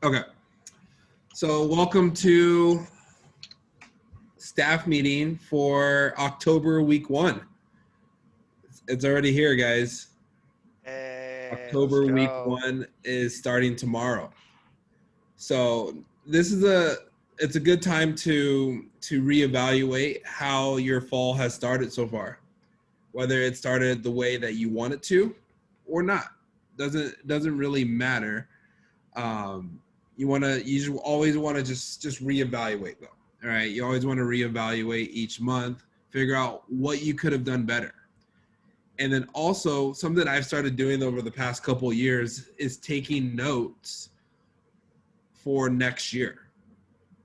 Okay. So welcome to staff meeting for October week 1. It's already here, guys. Hey, let's October week go. 1 is starting tomorrow. So it's a good time to reevaluate how your fall has started so far. Whether it started the way that you want it to or not. Doesn't really matter. You always want to just reevaluate though. All right, you always want to reevaluate each month, figure out what you could have done better. And then also something I've started doing over the past couple of years is taking notes for next year.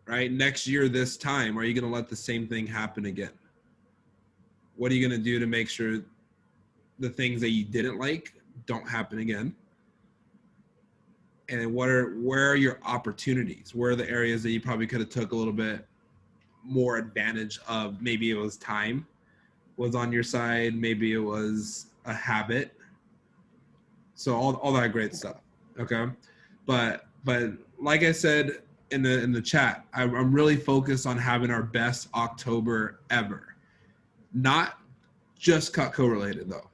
Right? Next year this time, are you going to let the same thing happen again? What are you going to do to make sure the things that you didn't like don't happen again? And where are your opportunities? Where are the areas that you probably could have took a little bit more advantage of? Maybe it was time was on your side, maybe it was a habit. So all that great stuff. Okay. But like I said in the chat, I'm really focused on having our best October ever. Not just Cutco related though.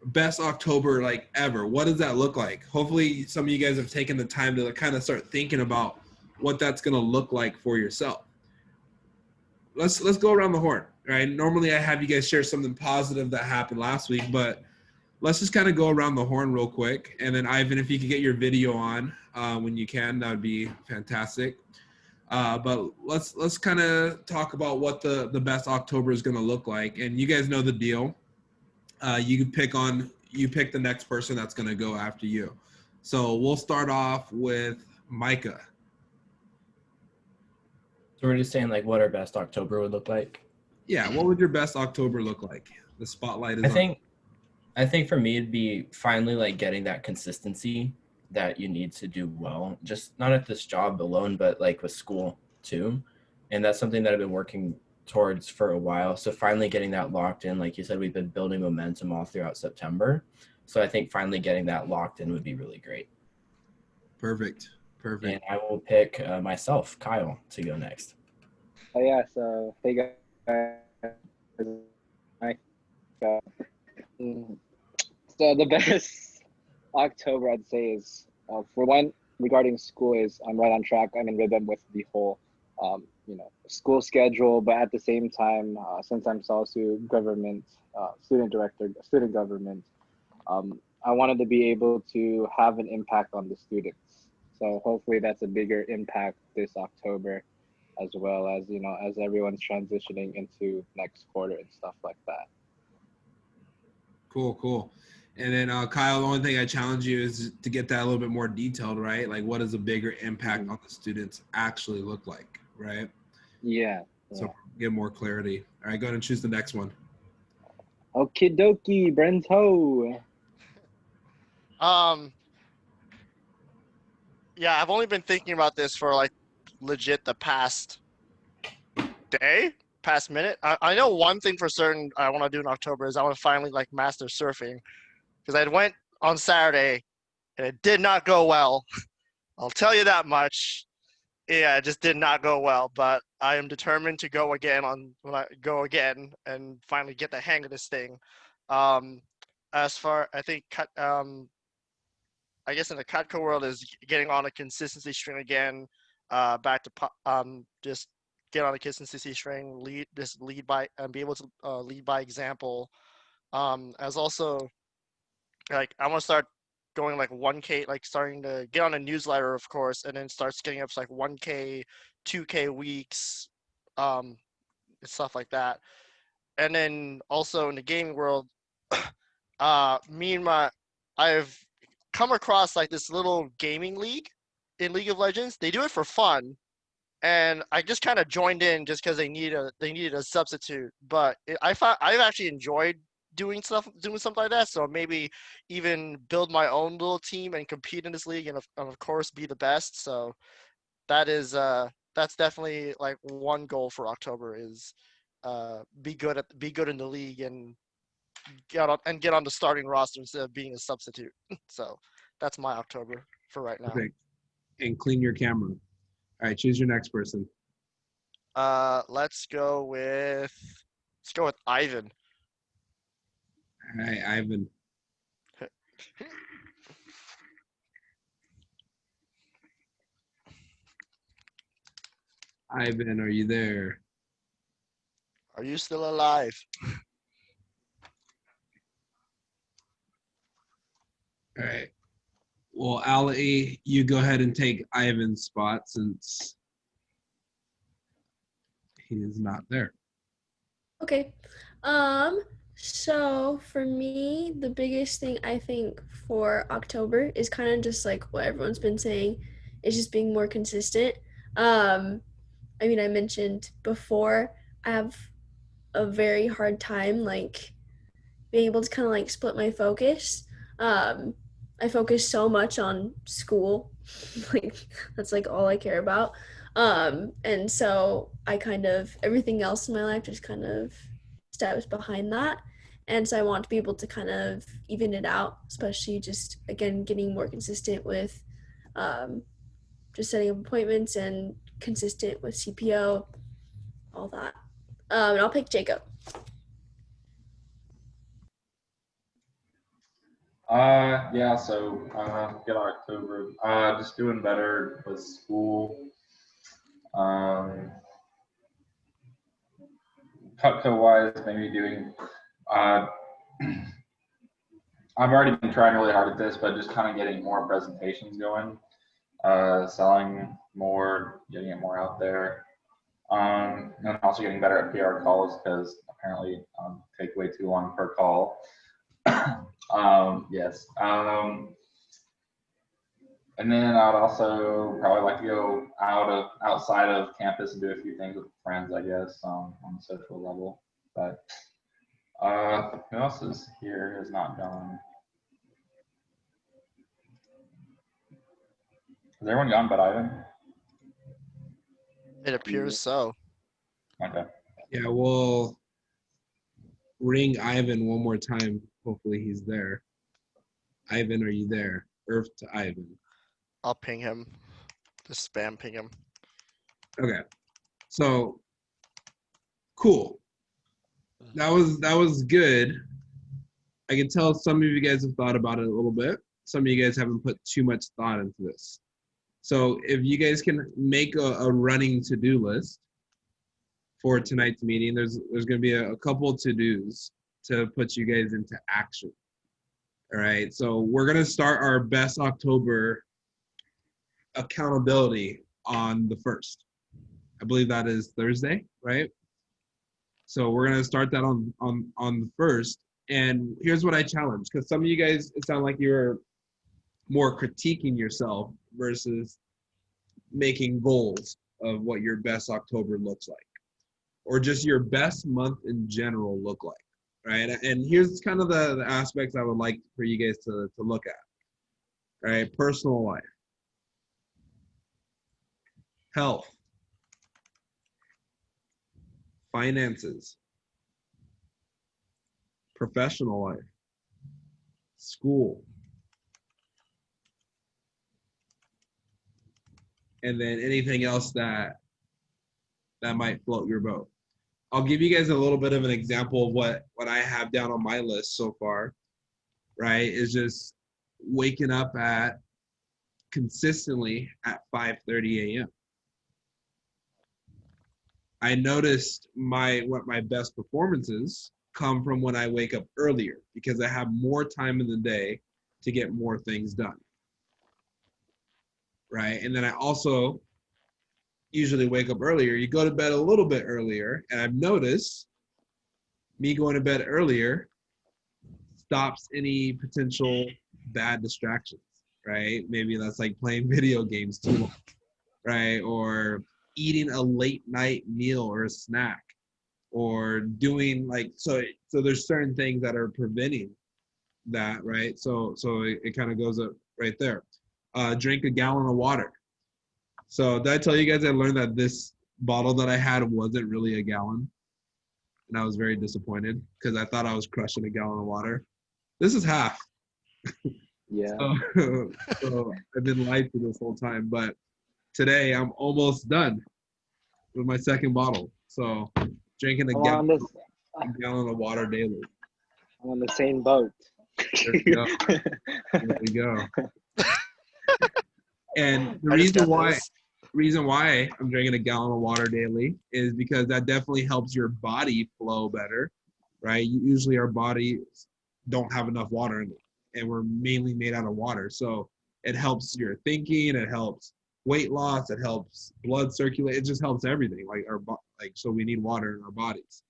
Best October like ever. What does that look like? Hopefully some of you guys have taken the time to kind of start thinking about what that's going to look like for yourself. Let's go around the horn, right? Normally I have you guys share something positive that happened last week, but let's just kind of go around the horn real quick. And then Ivan, if you could get your video on when you can, that would be fantastic. But let's kind of talk about what the best October is going to look like. And you guys know the deal. You pick the next person that's going to go after you. So we'll start off with Micah. So we're just saying like what our best October would look like. Yeah, what would your best October look like? The spotlight is on. I think for me it'd be finally like getting that consistency that you need to do well, just not at this job alone, but like with school too. And that's something that I've been working towards for a while. So finally getting that locked in, like you said, we've been building momentum all throughout September. So I think finally getting that locked in would be really great. Perfect. And I will pick myself, Kyle, to go next. Oh yeah, so hey guys, so the best October I'd say is for one regarding school is I'm right on track. I'm in rhythm with the whole school schedule, but at the same time, since I'm also government student director, student government, I wanted to be able to have an impact on the students. So hopefully that's a bigger impact this October, as well as as everyone's transitioning into next quarter and stuff like that. Cool. And then Kyle, the only thing I challenge you is to get that a little bit more detailed, right? Like what does a bigger impact on the students actually look like, right? Yeah. So get more clarity. All right, go ahead and choose the next one. Okie dokie, Brento. Yeah, I've only been thinking about this for like legit the past minute. I know one thing for certain I want to do in October is I want to finally like master surfing, because I went on Saturday and it did not go well. I'll tell you that much. Yeah, it just did not go well, but I am determined to go again and finally get the hang of this thing. As far I think I guess in the Cutco world is getting on a consistency string again. Back to just get on a consistency string, lead by and be able to lead by example. As also like I want to start going like 1K, like starting to get on a newsletter, of course, and then start getting up to like 1K, 2K weeks, stuff like that. And then also in the gaming world, I've come across like this little gaming league in League of Legends. They do it for fun, and I just kind of joined in just because they needed a substitute. But I've actually enjoyed doing something like that. So maybe even build my own little team and compete in this league, and of course be the best. So that's definitely like one goal for October is be good in the league and get on the starting roster instead of being a substitute. So that's my October for right now. Perfect. and clean your camera. All right, choose your next person. Let's go with Ivan. All right, Ivan. Ivan, are you there? Are you still alive? All right. Well, Ali, you go ahead and take Ivan's spot since he is not there. Okay. So for me, the biggest thing I think for October is kind of just like what everyone's been saying, is just being more consistent. I mean, I mentioned before, I have a very hard time like being able to kind of like split my focus. I focus so much on school, like that's like all I care about. And so I kind of everything else in my life just kind of steps behind that. And so I want to be able to kind of even it out, especially just again getting more consistent with just setting up appointments and consistent with CPO, all that. And I'll pick Jacob. Yeah, so good October. Just doing better with school. Cutco wise, maybe doing I've already been trying really hard at this, but just kind of getting more presentations going, selling more, getting it more out there. And also getting better at PR calls because apparently take way too long per call. Yes. And then I'd also probably like to go outside of campus and do a few things with friends, I guess, on the social level. But who else is here has not gone? Has everyone gone but Ivan? It appears so. Okay. Yeah, we'll ring Ivan one more time. Hopefully he's there. Ivan, are you there? Earth to Ivan. I'll ping him. Just spam ping him. Okay. So cool. That was good. I can tell some of you guys have thought about it a little bit. Some of you guys haven't put too much thought into this. So if you guys can make a running to-do list for tonight's meeting, there's going to be a couple to-dos to put you guys into action. All right. So we're going to start our best October accountability on the 1st. I believe that is Thursday, right? So we're going to start that on the 1st. And here's what I challenge, because some of you guys, it sounded like you were more critiquing yourself versus making goals of what your best October looks like, or just your best month in general look like, right? And here's kind of the aspects I would like for you guys to look at, right? Personal life, health, finances, professional life, school, and then anything else that might float your boat. I'll give you guys a little bit of an example of what I have down on my list so far, right? Is just waking up consistently at 5:30 a.m. I noticed what my best performances come from when I wake up earlier, because I have more time in the day to get more things done, right? And then I also usually wake up earlier. You go to bed a little bit earlier, and I've noticed me going to bed earlier stops any potential bad distractions, right? Maybe that's like playing video games too long, right? Or eating a late night meal or a snack, or doing like, so there's certain things that are preventing that, right? So it kind of goes up right there. Drink a gallon of water. So did I tell you guys I learned that this bottle that I had wasn't really a gallon? And I was very disappointed because I thought I was crushing a gallon of water. This is half. Yeah. So I've been lied to this whole time, but today I'm almost done with my second bottle. So drinking a I'm on this. gallon of water daily. I'm on the same boat. There we go. There we go. And the I just got reason why I'm drinking a gallon of water daily is because that definitely helps your body flow better, right? Usually our bodies don't have enough water in it, and we're mainly made out of water. So it helps your thinking, it helps weight loss, it helps blood circulate, it just helps everything. So we need water in our bodies.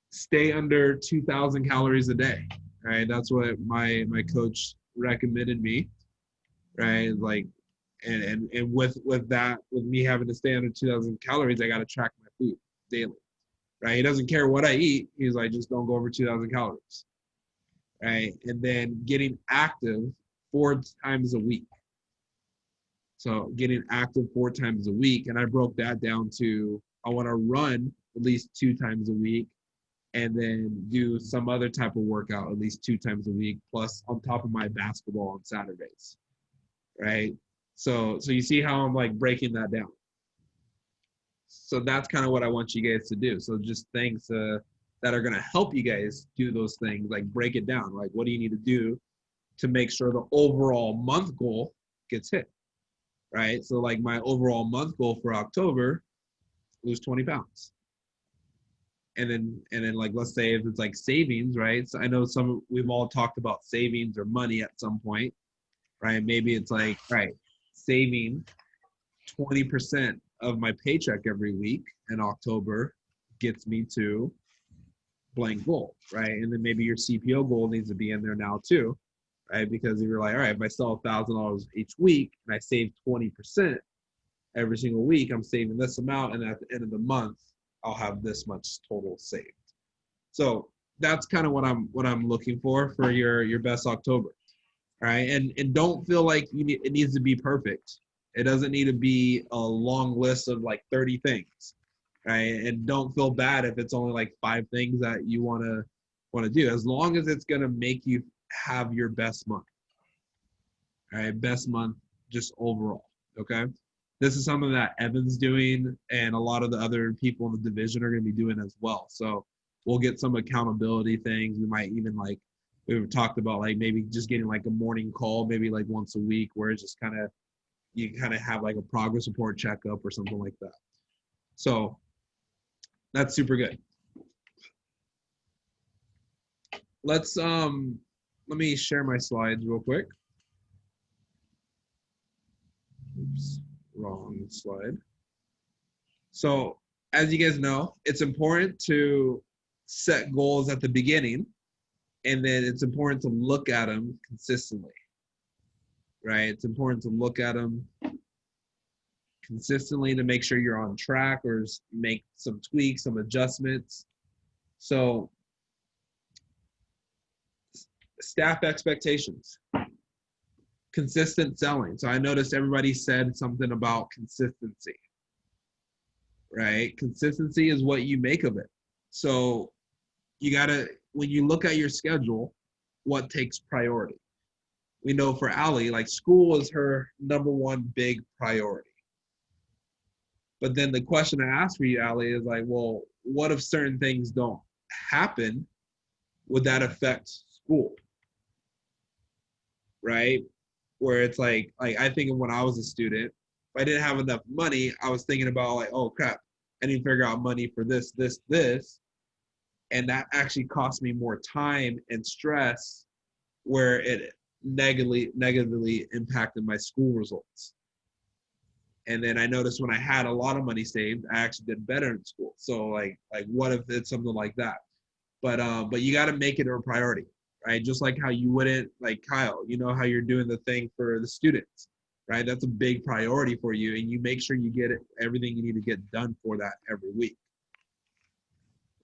Stay under 2,000 calories a day, right? That's what my coach recommended me, right? Like, and with that, with me having to stay under 2,000 calories, I got to track my food daily, right? He doesn't care what I eat. He's like, just don't go over 2,000 calories, right? And then getting active 4 times a week. So getting active 4 times a week, and I broke that down to I want to run at least 2 times a week, and then do some other type of workout at least 2 times a week, plus on top of my basketball on Saturdays, right? So you see how I'm like breaking that down. So that's kind of what I want you guys to do. So just things that are going to help you guys do those things, like break it down. Like, what do you need to do to make sure the overall month goal gets hit, right? So like my overall month goal for October, lose 20 pounds. And then like, let's say if it's like savings, right? So I know we've all talked about savings or money at some point, right? Maybe it's like, right, saving 20% of my paycheck every week in October gets me to blank goal, right? And then maybe your CPO goal needs to be in there now too, right? Because if you're like, all right, if I sell $1,000 each week and I save 20% every single week, I'm saving this amount, and at the end of the month, I'll have this much total saved. So that's kind of what I'm looking for your best October. All right. And don't feel like it needs to be perfect. It doesn't need to be a long list of like 30 things. Right. And don't feel bad if it's only like 5 things that you want to do, as long as it's going to make you have your best month. All right. Best month just overall. Okay. This is something that Evan's doing, and a lot of the other people in the division are going to be doing as well. So we'll get some accountability things. We might even we've talked about like maybe just getting like a morning call, maybe like once a week, where it's just you have like a progress report checkup or something like that. So that's super good. Let me share my slides real quick. Oops. Wrong slide. So as you guys know, it's important to set goals at the beginning, and then it's important to look at them consistently, right? It's important to look at them consistently to make sure you're on track, or make some tweaks, some adjustments. So staff expectations, consistent selling. So I noticed everybody said something about consistency, right? Consistency is what you make of it. So you gotta, when you look at your schedule, what takes priority? We know for Allie, like school is her #1 big priority. But then the question I ask for you, Allie, is like, well, what if certain things don't happen? Would that affect school? Right? Where it's like I think of when I was a student, if I didn't have enough money, I was thinking about like, oh crap, I need to figure out money for this. And that actually cost me more time and stress, where it negatively impacted my school results. And then I noticed when I had a lot of money saved, I actually did better in school. So like what if it's something like that? But you got to make it a priority, right? Just like how you wouldn't, like Kyle, you know how you're doing the thing for the students, right? That's a big priority for you, and you make sure you get everything you need to get done for that every week,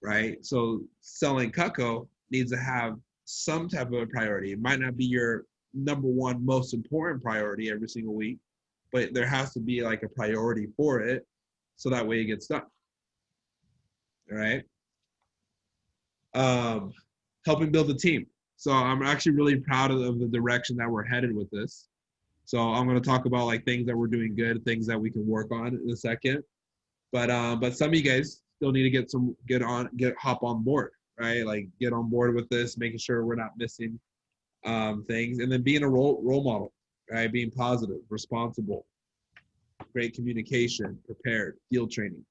right? So selling Cutco needs to have some type of a priority. It might not be your #1 most important priority every single week, but there has to be like a priority for it, so that way it gets done. All right. Helping build a team. So I'm actually really proud of the direction that we're headed with this. So I'm going to talk about like things that we're doing good, things that we can work on in a second. But some of you guys still need to hop on board, right? Like get on board with this, making sure we're not missing things, and then being a role model, right? Being positive, responsible, great communication, prepared, field training,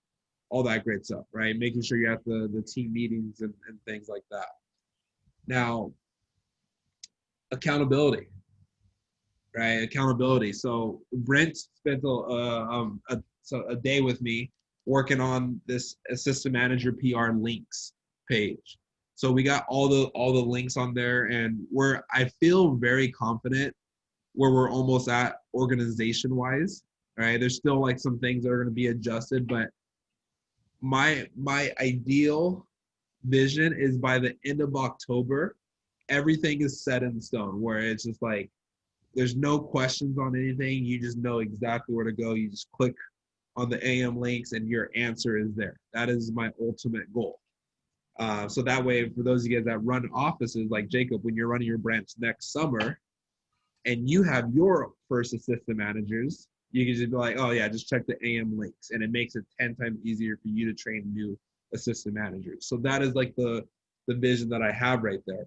all that great stuff, right? Making sure you're at the team meetings and things like that. Now, accountability, right? Accountability. So Brent spent a day with me working on this assistant manager PR links page. So we got all the links on there, and I feel very confident where we're almost at organization wise. Right? There's still like some things that are going to be adjusted, but my ideal vision is by the end of October, everything is set in stone, where it's just like there's no questions on anything. You just know exactly where to go. You just click on the AM links and your answer is there. That is my ultimate goal. So that way, for those of you guys that run offices like Jacob, when you're running your branch next summer and you have your first assistant managers, you can just be like, oh yeah, just check the AM links. And it makes it 10 times easier for you to train new assistant managers. So that is like the vision that I have right there.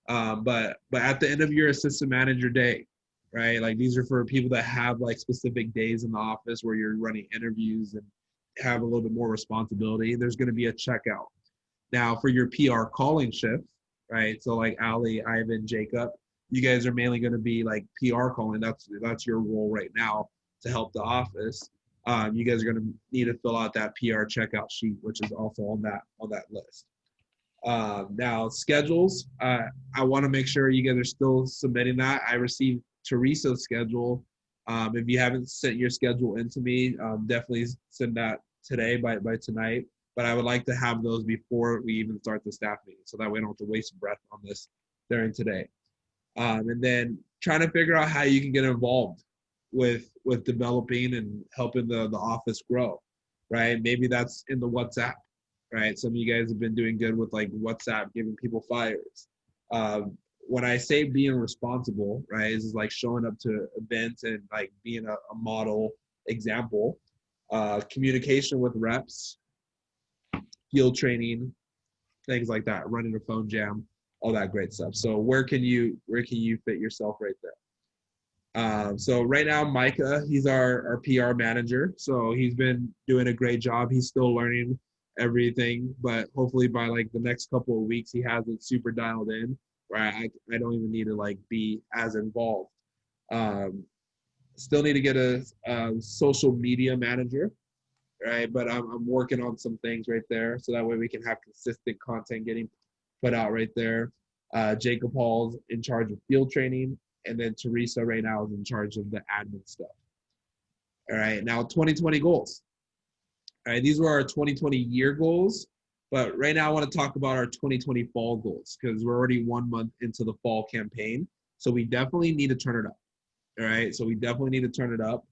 But at the end of your assistant manager day, right? Like these are for people that have like specific days in the office where you're running interviews and have a little bit more responsibility. There's going to be a checkout. Now for your PR calling shifts, right? So like Ali, Ivan, Jacob, you guys are mainly going to be like PR calling. That's your role right now to help the office. You guys are going to need to fill out that PR checkout sheet, which is also on that list. Now schedules, I want to make sure you guys are still submitting that. I received Teresa's schedule. If you haven't sent your schedule into me, definitely send that today by tonight. But I would like to have those before we even start the staff meeting, so that way I don't have to waste breath on this during today. And then trying to figure out how you can get involved with developing and helping the office grow, right? Maybe that's in the WhatsApp, right? Some of you guys have been doing good with like WhatsApp, giving people flyers. When I say being responsible, right, is like showing up to events and like being a model example. Communication with reps, field training, things like that, running a phone jam, all that great stuff. So where can you fit yourself right there? So right now, Micah, he's our PR manager. So he's been doing a great job. He's still learning everything, but hopefully by like the next couple of weeks, he has it super dialed in, where I don't even need to like be as involved. Still need to get a social media manager, right? But I'm working on some things right there, so that way we can have consistent content getting put out right there. Jacob Hall's in charge of field training, and then Teresa right now is in charge of the admin stuff. All right, now 2020 goals. All right, these were our 2020 year goals, but right now I want to talk about our 2020 fall goals, because we're already 1 month into the fall campaign, so we definitely need to turn it up. All right, so we definitely need to turn it up.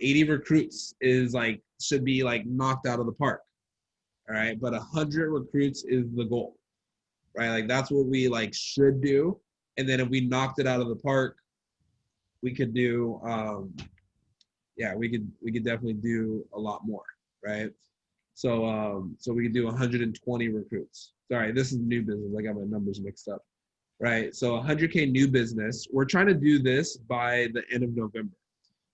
80 recruits should be like knocked out of the park. All right, but 100 recruits is the goal, right? Like that's what we like should do. And then if we knocked it out of the park, we could do, we could definitely do a lot more, right? So we could do 120 recruits. Sorry, this is new business. I got my numbers mixed up, right? So 100K new business. We're trying to do this by the end of November.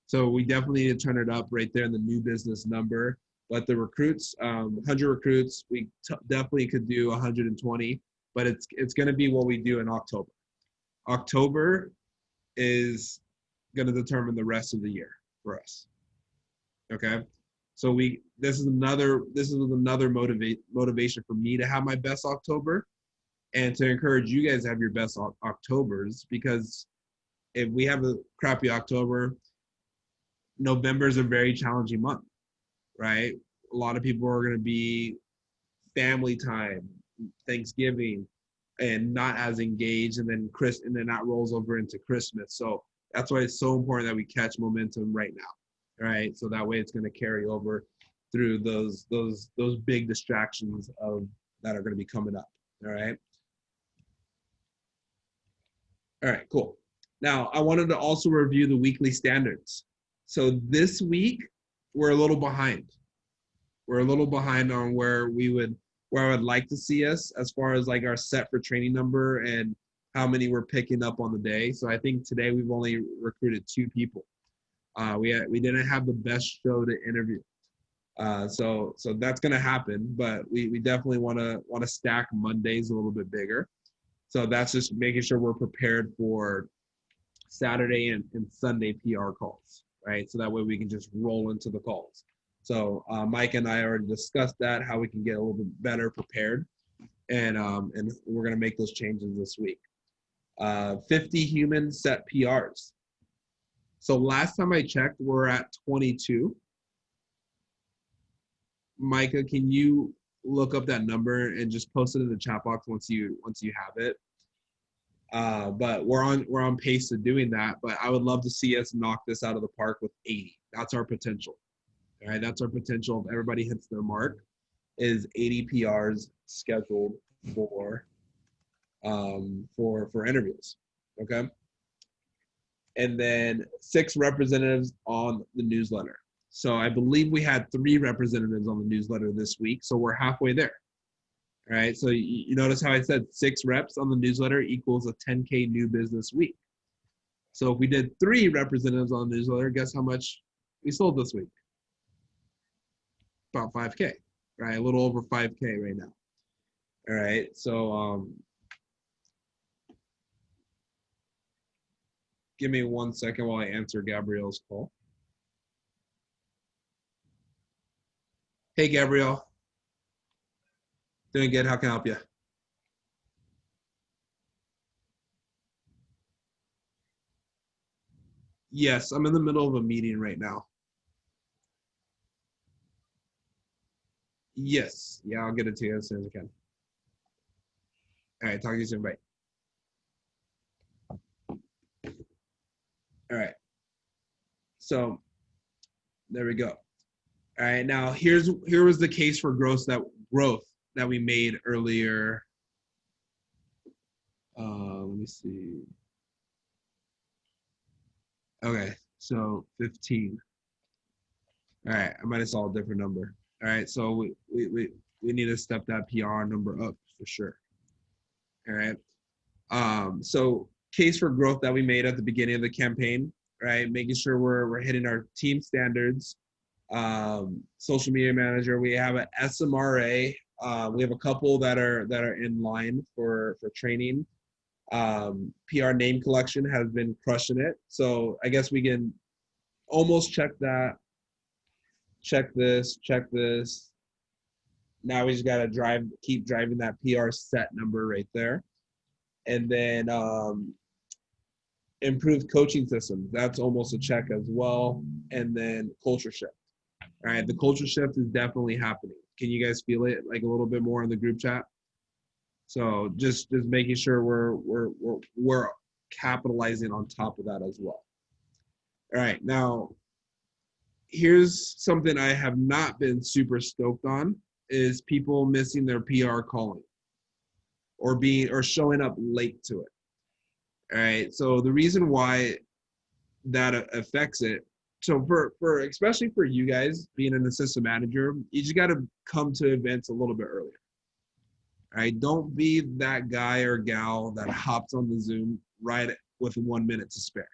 So we definitely need to turn it up right there in the new business number. But the recruits, 100 recruits, we definitely could do 120, but it's going to be what we do in October. October is going to determine the rest of the year for us. Okay, so this is another motivation for me to have my best October, and to encourage you guys to have your best Octobers, because if we have a crappy October, November is a very challenging month, right? A lot of people are going to be family time, Thanksgiving, and not as engaged, and then that rolls over into Christmas. So that's why it's so important that we catch momentum right now, right? So that way it's going to carry over through those big distractions that are going to be coming up. All right. All right, cool. Now, I wanted to also review the weekly standards. So this week, we're a little behind. We're a little behind on where I would like to see us as far as like our set for training number and how many we're picking up on the day. So I think today we've only recruited 2 people. We didn't have the best show to interview. So that's gonna happen, but we definitely wanna stack Mondays a little bit bigger. So that's just making sure we're prepared for Saturday and Sunday PR calls, right? So that way we can just roll into the calls. So Mike and I already discussed that, how we can get a little bit better prepared, and we're gonna make those changes this week. 50 human set PRs. So last time I checked, we're at 22. Micah, can you look up that number and just post it in the chat box once you have it? But we're on pace to doing that. But I would love to see us knock this out of the park with 80. That's our potential. All right, that's our potential. If everybody hits their mark, is 80 PRs scheduled for interviews. Okay. And then 6 representatives on the newsletter. So I believe we had 3 representatives on the newsletter this week. So we're halfway there. All right. So you notice how I said 6 reps on the newsletter equals a 10K new business week. So if we did 3 representatives on the newsletter, guess how much we sold this week? About 5K, right? A little over 5K right now. All right. So give me 1 second while I answer Gabrielle's call. Hey, Gabrielle. Doing good. How can I help you? Yes, I'm in the middle of a meeting right now. Yes. Yeah, I'll get it to you as soon as I can. All right. Talk to you soon. Bye. All right. So there we go. All right. Now here was the case for growth that we made earlier. Let me see. Okay. So 15. All right. I might have saw a different number. All right. So we need to step that PR number up for sure. All right. So case for growth that we made at the beginning of the campaign, right? Making sure we're hitting our team standards. Social media manager, we have an SMRA. We have a couple that are in line for training. PR name collection has been crushing it. So I guess we can almost check that. Check this. Now we just gotta keep driving that PR set number right there. And then improved coaching systems. That's almost a check as well. And then culture shift. All right, the culture shift is definitely happening. Can you guys feel it like a little bit more in the group chat? So just making sure we're capitalizing on top of that as well. All right, now here's something I have not been super stoked on is people missing their PR calling or showing up late to it. All right, so the reason why that affects it, so for especially for you guys being an assistant manager, you just got to come to events a little bit earlier. All right, don't be that guy or gal that hops on the Zoom right with 1 minute to spare.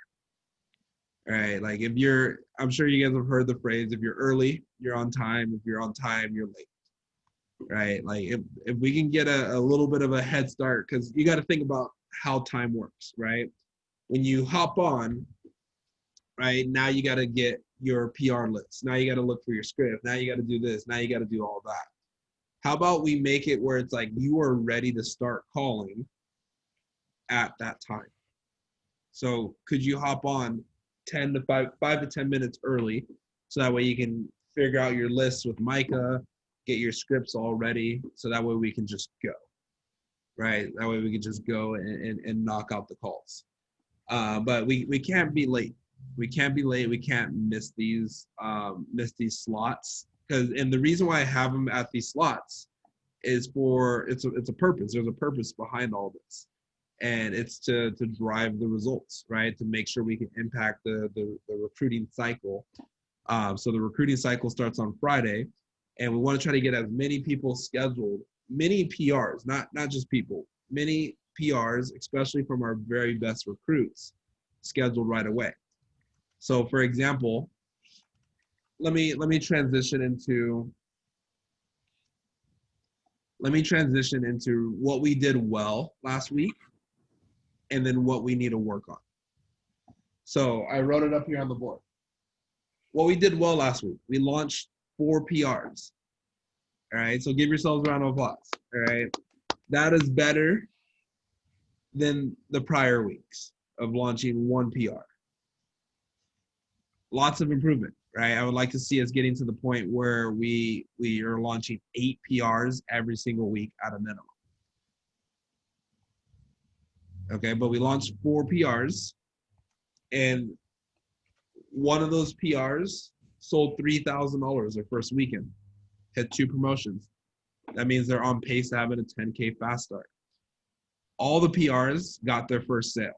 All right, like I'm sure you guys have heard the phrase, if you're early, you're on time. If you're on time, you're late. Right, like if we can get a little bit of a head start, because you got to think about how time works, right? When you hop on, right, now you got to get your PR list. Now you got to look for your script. Now you got to do this. Now you got to do all that. How about we make it where it's like you are ready to start calling at that time? So could you hop on 5 to 10 minutes early, so that way you can figure out your list with Micah, get your scripts all ready, so that way we can just go, right? That way we can just go and knock out the calls. But we can't be late. We can't be late. We can't miss these slots, and the reason why I have them at these slots is it's a purpose. There's a purpose behind all this. and it's to drive the results, right? To make sure we can impact the recruiting cycle. So the recruiting cycle starts on Friday, and we want to try to get as many people scheduled, many PRs, not just people, many PRs, especially from our very best recruits, scheduled right away. So for example, let me transition into what we did well last week and then what we need to work on. So I wrote it up here on the board. What we did well last week, we launched 4 PRs. All right, so give yourselves a round of applause. All right, that is better than the prior weeks of launching 1 PR. Lots of improvement, right? I would like to see us getting to the point where we are launching 8 PRs every single week at a minimum. Okay, but we launched 4 PRs, and one of those PRs sold $3,000 their first weekend, hit 2 promotions. That means they're on pace to having a 10K fast start. All the PRs got their first sale.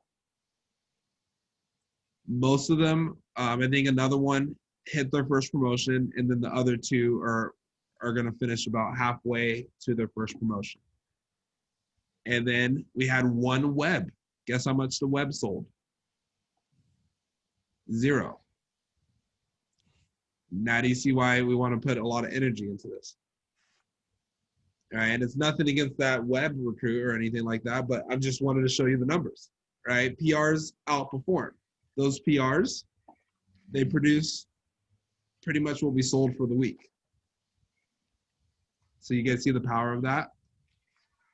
Most of them, I think another one hit their first promotion, and then the other 2 are going to finish about halfway to their first promotion. And then we had 1 web. Guess how much the web sold? 0. Now do you see why we want to put a lot of energy into this? All right, and it's nothing against that web recruit or anything like that, but I just wanted to show you the numbers, right? PRs outperform. Those PRs, they produce pretty much what we sold for the week. So you guys see the power of that?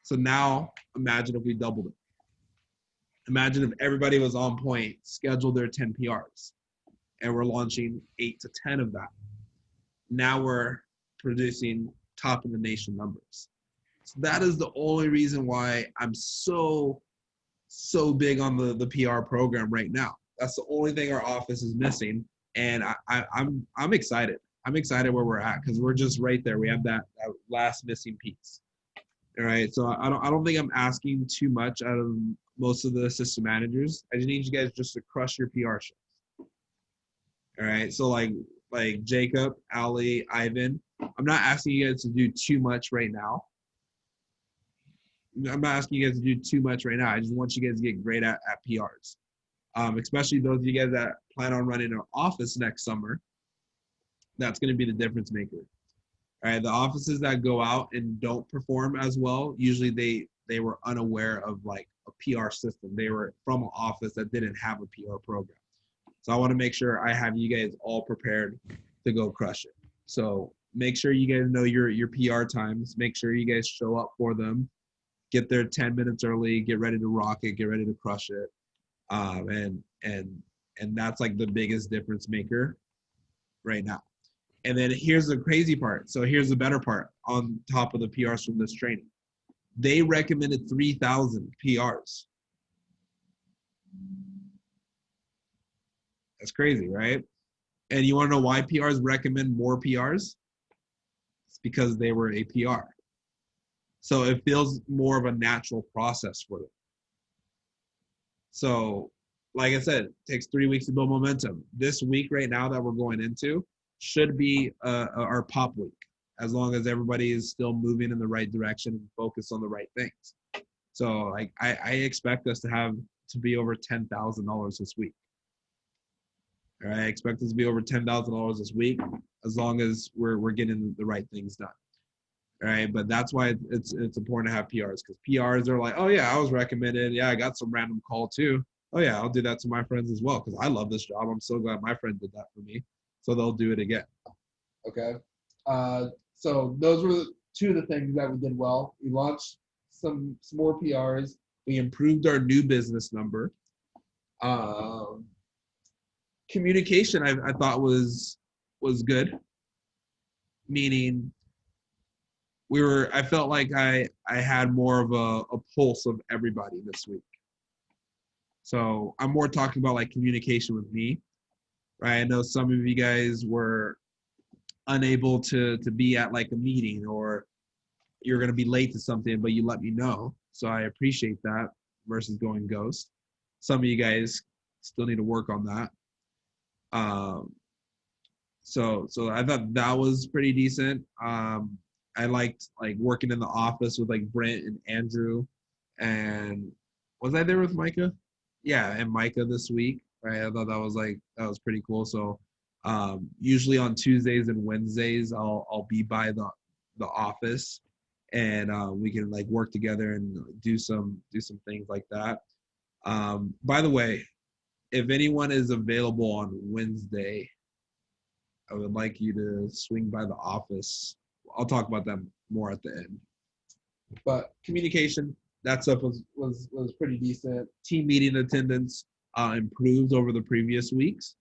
So now imagine if we doubled it. Imagine if everybody was on point, scheduled their 10 PRs, and we're launching 8 to 10 of that. Now we're producing top in the nation numbers. So that is the only reason why I'm so big on the PR program right now. That's the only thing our office is missing, and I'm excited. I'm excited where we're at because we're just right there. We have that last missing piece. All right, so I don't think I'm asking too much out of most of the assistant managers. I just need you guys just to crush your PR shows. All right, so like Jacob, Ali, Ivan, I'm not asking you guys to do too much right now. I'm not asking you guys to do too much right now. I just want you guys to get great at PRs, especially those of you guys that plan on running an office next summer. That's going to be the difference maker. All right, the offices that go out and don't perform as well, usually they were unaware of like a PR system. They were from an office that didn't have a PR program. So I want to make sure I have you guys all prepared to go crush it. So make sure you guys know your PR times. Make sure you guys show up for them. Get there 10 minutes early. Get ready to rock it. Get ready to crush it. And that's like the biggest difference maker right now. And then here's the crazy part. So here's the better part on top of the PRs from this training. They recommended 3,000 PRs. That's crazy, right? And you want to know why PRs recommend more PRs? It's because they were a PR. So it feels more of a natural process for them. So like I said, it takes 3 weeks to build momentum. This week right now that we're going into should be our pop week, as long as everybody is still moving in the right direction and focused on the right things. So like I expect us to be over $10,000 this week. All right, I expect us to be over $10,000 this week, as long as we're getting the right things done. All right, but that's why it's important to have PRs, because PRs are like, oh yeah, I was recommended. Yeah, I got some random call too. Oh yeah, I'll do that to my friends as well, because I love this job. I'm so glad my friend did that for me. So they'll do it again. Okay. So those were 2 of the things that we did well. We launched some more PRs. We improved our new business number. Communication, I thought was good. Meaning, I felt like I had more of a pulse of everybody this week. So I'm more talking about like communication with me. Right, I know some of you guys were unable to be at like a meeting, or you're going to be late to something, but you let me know. So I appreciate that. versus going ghost. Some of you guys still need to work on that. So I thought that was pretty decent. I liked like working in the office with like Brent and Andrew, and was I there with Micah? Yeah, and Micah this week, right? I thought that was pretty cool. So usually on Tuesdays and Wednesdays, I'll be by the office, and we can like work together and do some things like that. By the way, if anyone is available on Wednesday, I would like you to swing by the office. I'll talk about that more at the end. But communication, that stuff was pretty decent. Team meeting attendance improved over the previous weeks.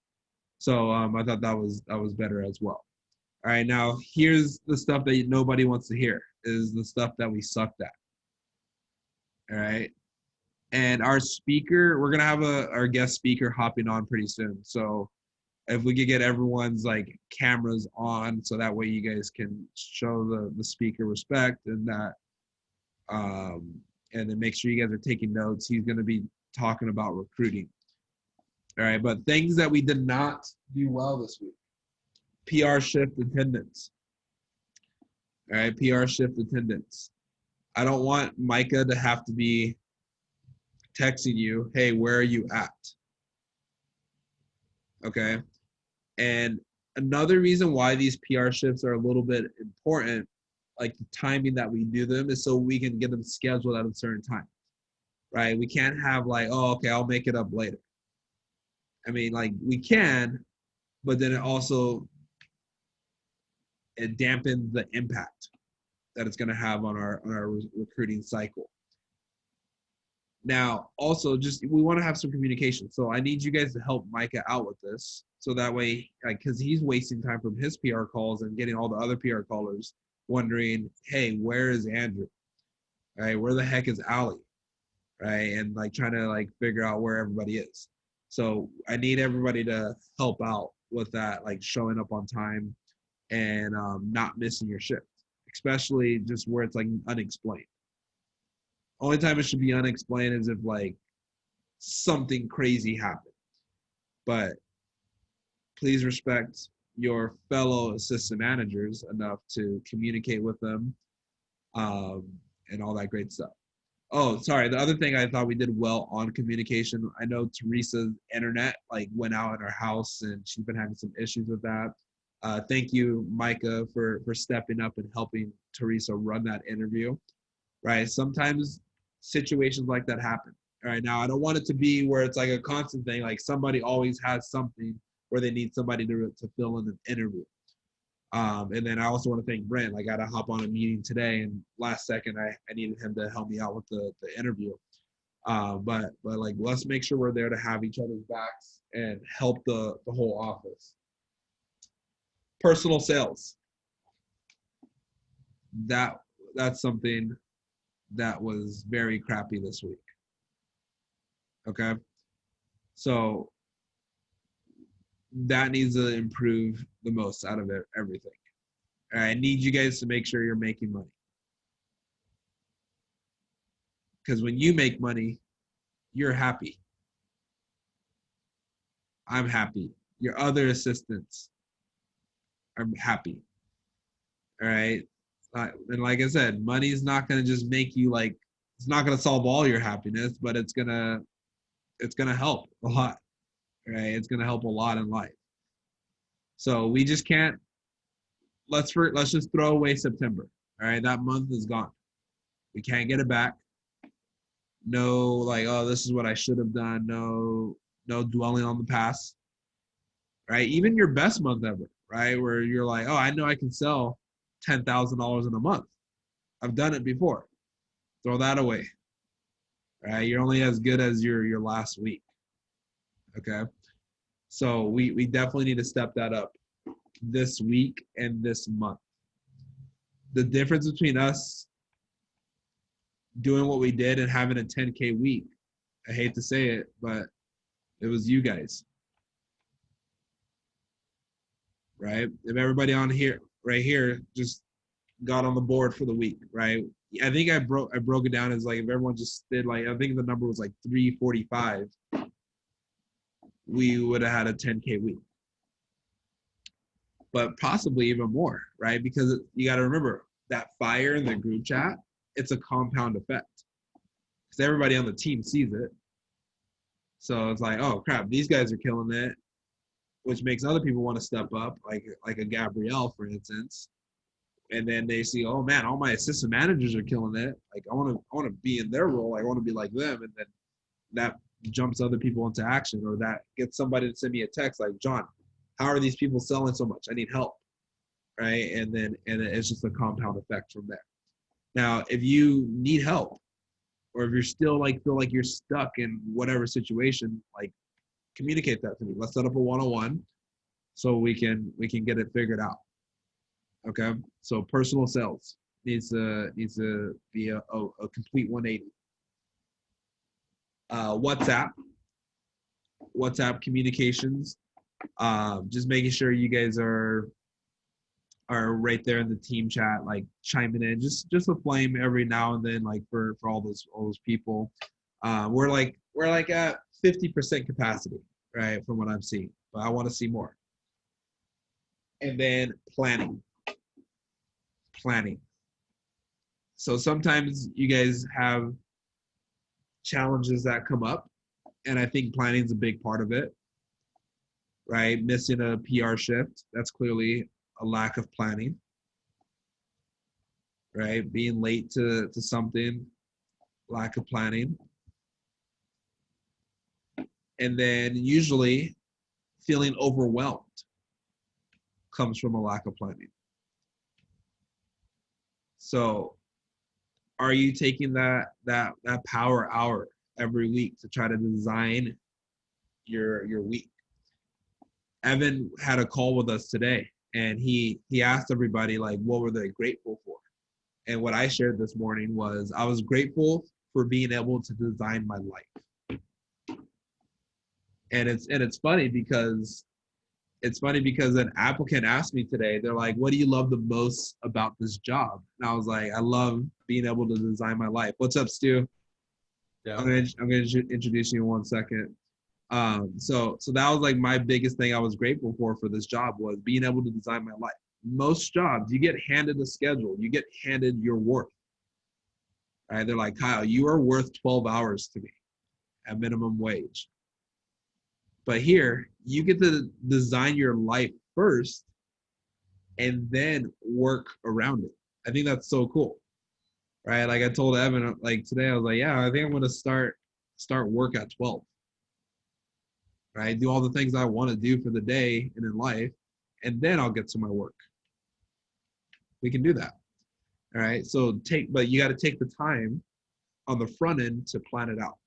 So I thought that was better as well. All right, now here's the stuff that nobody wants to hear, is the stuff that we sucked at. All right. And our speaker, we're gonna have our guest speaker hopping on pretty soon. So if we could get everyone's like cameras on, so that way you guys can show the speaker respect, and that and then make sure you guys are taking notes. He's going to be talking about recruiting. All right, but things that we did not do well this week: PR shift attendance. All right, PR shift attendance. I don't want Micah to have to be texting you, hey, where are you at? Okay. And another reason why these PR shifts are a little bit important, like the timing that we do them, is so we can get them scheduled at a certain time, right? We can't have like, oh, okay, I'll make it up later. I mean, like we can, but then it dampens the impact that it's going to have on our recruiting cycle. Now, also, just we want to have some communication. So I need you guys to help Micah out with this. So that way, because he's wasting time from his PR calls and getting all the other PR callers wondering, hey, where is Andrew? Right? Where the heck is Allie? Right? And like trying to like figure out where everybody is. So I need everybody to help out with that, like showing up on time and not missing your shift, especially just where it's like unexplained. Only time it should be unexplained is if like something crazy happened. But please respect your fellow assistant managers enough to communicate with them and all that great stuff. Oh, sorry. The other thing I thought we did well on communication, I know Teresa's internet like went out in her house and she's been having some issues with that. Thank you, Micah, for stepping up and helping Teresa run that interview. Right? Sometimes situations like that happen. All right. Now, I don't want it to be where it's like a constant thing, like somebody always has something where they need somebody to fill in an interview. And then I also want to thank Brent. I got to hop on a meeting today, and last second I needed him to help me out with the interview. But like, let's make sure we're there to have each other's backs and help the whole office. Personal sales. That's something that was very crappy this week. Okay. So that needs to improve the most out of everything. I need you guys to make sure you're making money. Because when you make money, you're happy. I'm happy. Your other assistants are happy. All right. And like I said, money's not going to just make you like, it's not going to solve all your happiness, but it's going to help a lot. Right? It's going to help a lot in life. So we just can't, let's just throw away September. All right. That month is gone. We can't get it back. No, like, oh, this is what I should have done. No dwelling on the past. Right? Even your best month ever, right? Where you're like, oh, I know I can sell $10,000 in a month. I've done it before. Throw that away. Right? You're only as good as your last week. Okay. So we definitely need to step that up this week and this month. The difference between us doing what we did and having a 10K week, I hate to say it, but it was you guys. Right? If everybody on here, right here, just got on the board for the week, right? I think I broke it down as like if everyone just did like I think the number was like 345, we would have had a 10K week, but possibly even more, right? Because you got to remember that fire in the group chat, it's a compound effect because everybody on the team sees it. So it's like, oh crap, these guys are killing it, which makes other people want to step up, like a Gabrielle, for instance. And then they see, oh man, all my assistant managers are killing it. Like I want to be in their role. I want to be like them. And then that jumps other people into action, or that gets somebody to send me a text like, John, how are these people selling so much? I need help, right? And it's just a compound effect from there. Now, if you need help, or if you're still like feel like you're stuck in whatever situation, like communicate that to me. Let's set up a one-on-one so we can get it figured out. Okay, so personal sales needs to be a complete 180. WhatsApp communications, just making sure you guys are right there in the team chat, like chiming in, just a flame every now and then, like for all those people. We're like at 50% capacity, right, from what I'm seeing, but I want to see more. And then planning. So sometimes you guys have challenges that come up, and I think planning is a big part of it, right? Missing a PR shift, that's clearly a lack of planning, right? Being late to something, lack of planning. And then usually feeling overwhelmed comes from a lack of planning. So are you taking that power hour every week to try to design your week? Evan had a call with us today, and he asked everybody like what were they grateful for. And what I shared this morning was I was grateful for being able to design my life. And it's funny because an applicant asked me today, they're like, what do you love the most about this job? And I was like, I love being able to design my life. What's up, Stu? Yeah. I'm gonna introduce you in 1 second. So that was like my biggest thing I was grateful for this job was being able to design my life. Most jobs, you get handed a schedule, you get handed your worth. Right? They're like, Kyle, you are worth 12 hours to me at minimum wage. But here, you get to design your life first and then work around it. I think that's so cool, right? Like I told Evan, like today, I was like, yeah, I think I'm going to start work at 12, right? Do all the things I want to do for the day and in life, and then I'll get to my work. We can do that, all right? So but you got to take the time on the front end to plan it out.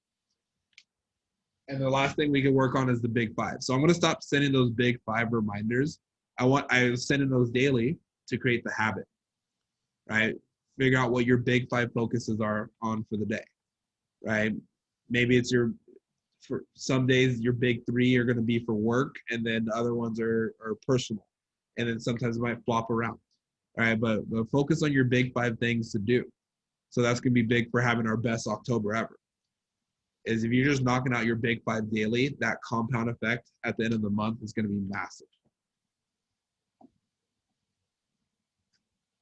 And the last thing we can work on is the big five. So I'm going to stop sending those big five reminders. I was sending those daily to create the habit, right? Figure out what your big five focuses are on for the day, right? Maybe it's for some days, your big three are going to be for work, and then the other ones are personal. And then sometimes it might flop around, right? But focus on your big five things to do. So that's going to be big for having our best October ever. Is if you're just knocking out your big five daily, that compound effect at the end of the month is going to be massive.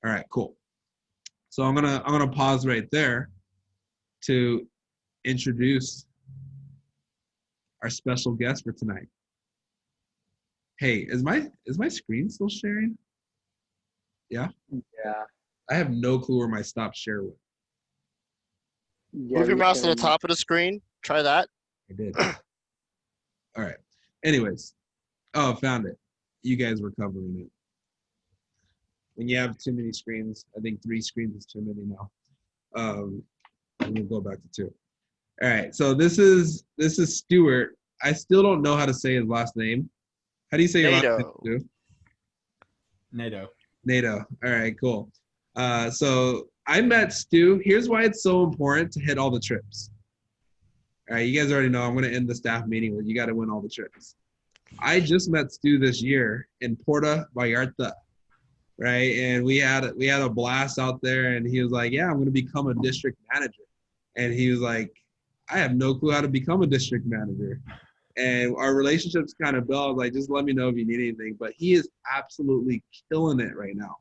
All right, cool. So I'm gonna pause right there to introduce our special guest for tonight. Hey, is my screen still sharing? Yeah. Yeah. I have no clue where my stop share went. Yeah, Move your you mouse to the can- top of the screen. Try that. I did. All right. Anyways, found it. You guys were covering it. When you have too many screens, I think 3 screens is too many now. I'm gonna go back to 2. All right. So this is Stuart. I still don't know how to say his last name. How do you say your last name, Stu? Nadeau. Nadeau. All right. Cool. So I met Stu. Here's why it's so important to hit all the trips. All right, you guys already know I'm going to end the staff meeting with you got to win all the trips. I just met Stu this year in Puerto Vallarta, right? And we had a blast out there, and he was like, "Yeah, I'm going to become a district manager," and he was like, "I have no clue how to become a district manager." And our relationship's kind of built. Like, just let me know if you need anything. But he is absolutely killing it right now.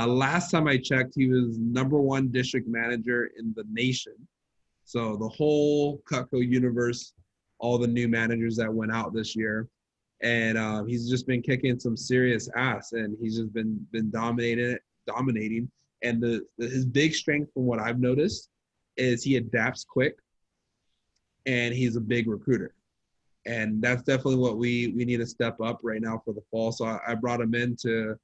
Last time I checked, he was #1 district manager in the nation. So the whole Cutco universe, all the new managers that went out this year, and he's just been kicking some serious ass, and he's just been dominating. And his big strength, from what I've noticed, is he adapts quick, and he's a big recruiter. And that's definitely what we need to step up right now for the fall. So I brought him in to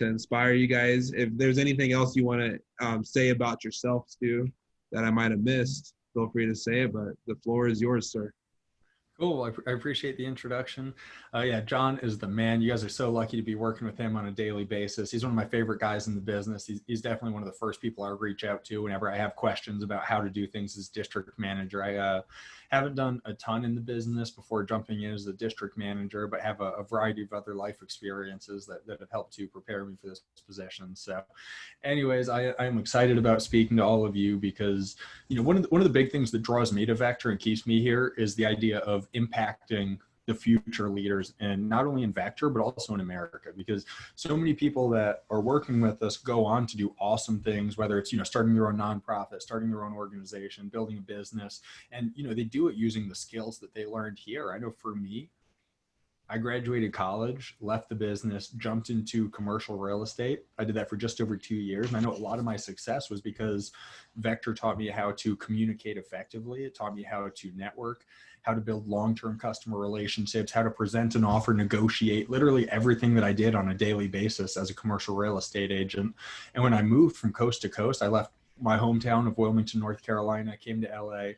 inspire you guys. If there's anything else you want to say about yourself, Stu, that I might have missed, feel free to say it, but the floor is yours, sir. Cool. I appreciate the introduction. Yeah, John is the man. You guys are so lucky to be working with him on a daily basis. He's one of my favorite guys in the business. He's definitely one of the first people I reach out to whenever I have questions about how to do things as district manager. I haven't done a ton in the business before jumping in as the district manager, but have a variety of other life experiences that have helped to prepare me for this position. So anyways, I'm excited about speaking to all of you because, you know, one of the big things that draws me to Vector and keeps me here is the idea of impacting the future leaders, and not only in Vector, but also in America, because so many people that are working with us go on to do awesome things, whether it's, you know, starting your own nonprofit, starting your own organization, building a business, and, you know, they do it using the skills that they learned here. I know for me, I graduated college, left the business, jumped into commercial real estate. I did that for just over 2 years. And I know a lot of my success was because Vector taught me how to communicate effectively. It taught me how to network, how to build long-term customer relationships, how to present an offer, negotiate, literally everything that I did on a daily basis as a commercial real estate agent. And when I moved from coast to coast, I left my hometown of Wilmington, North Carolina, came to LA.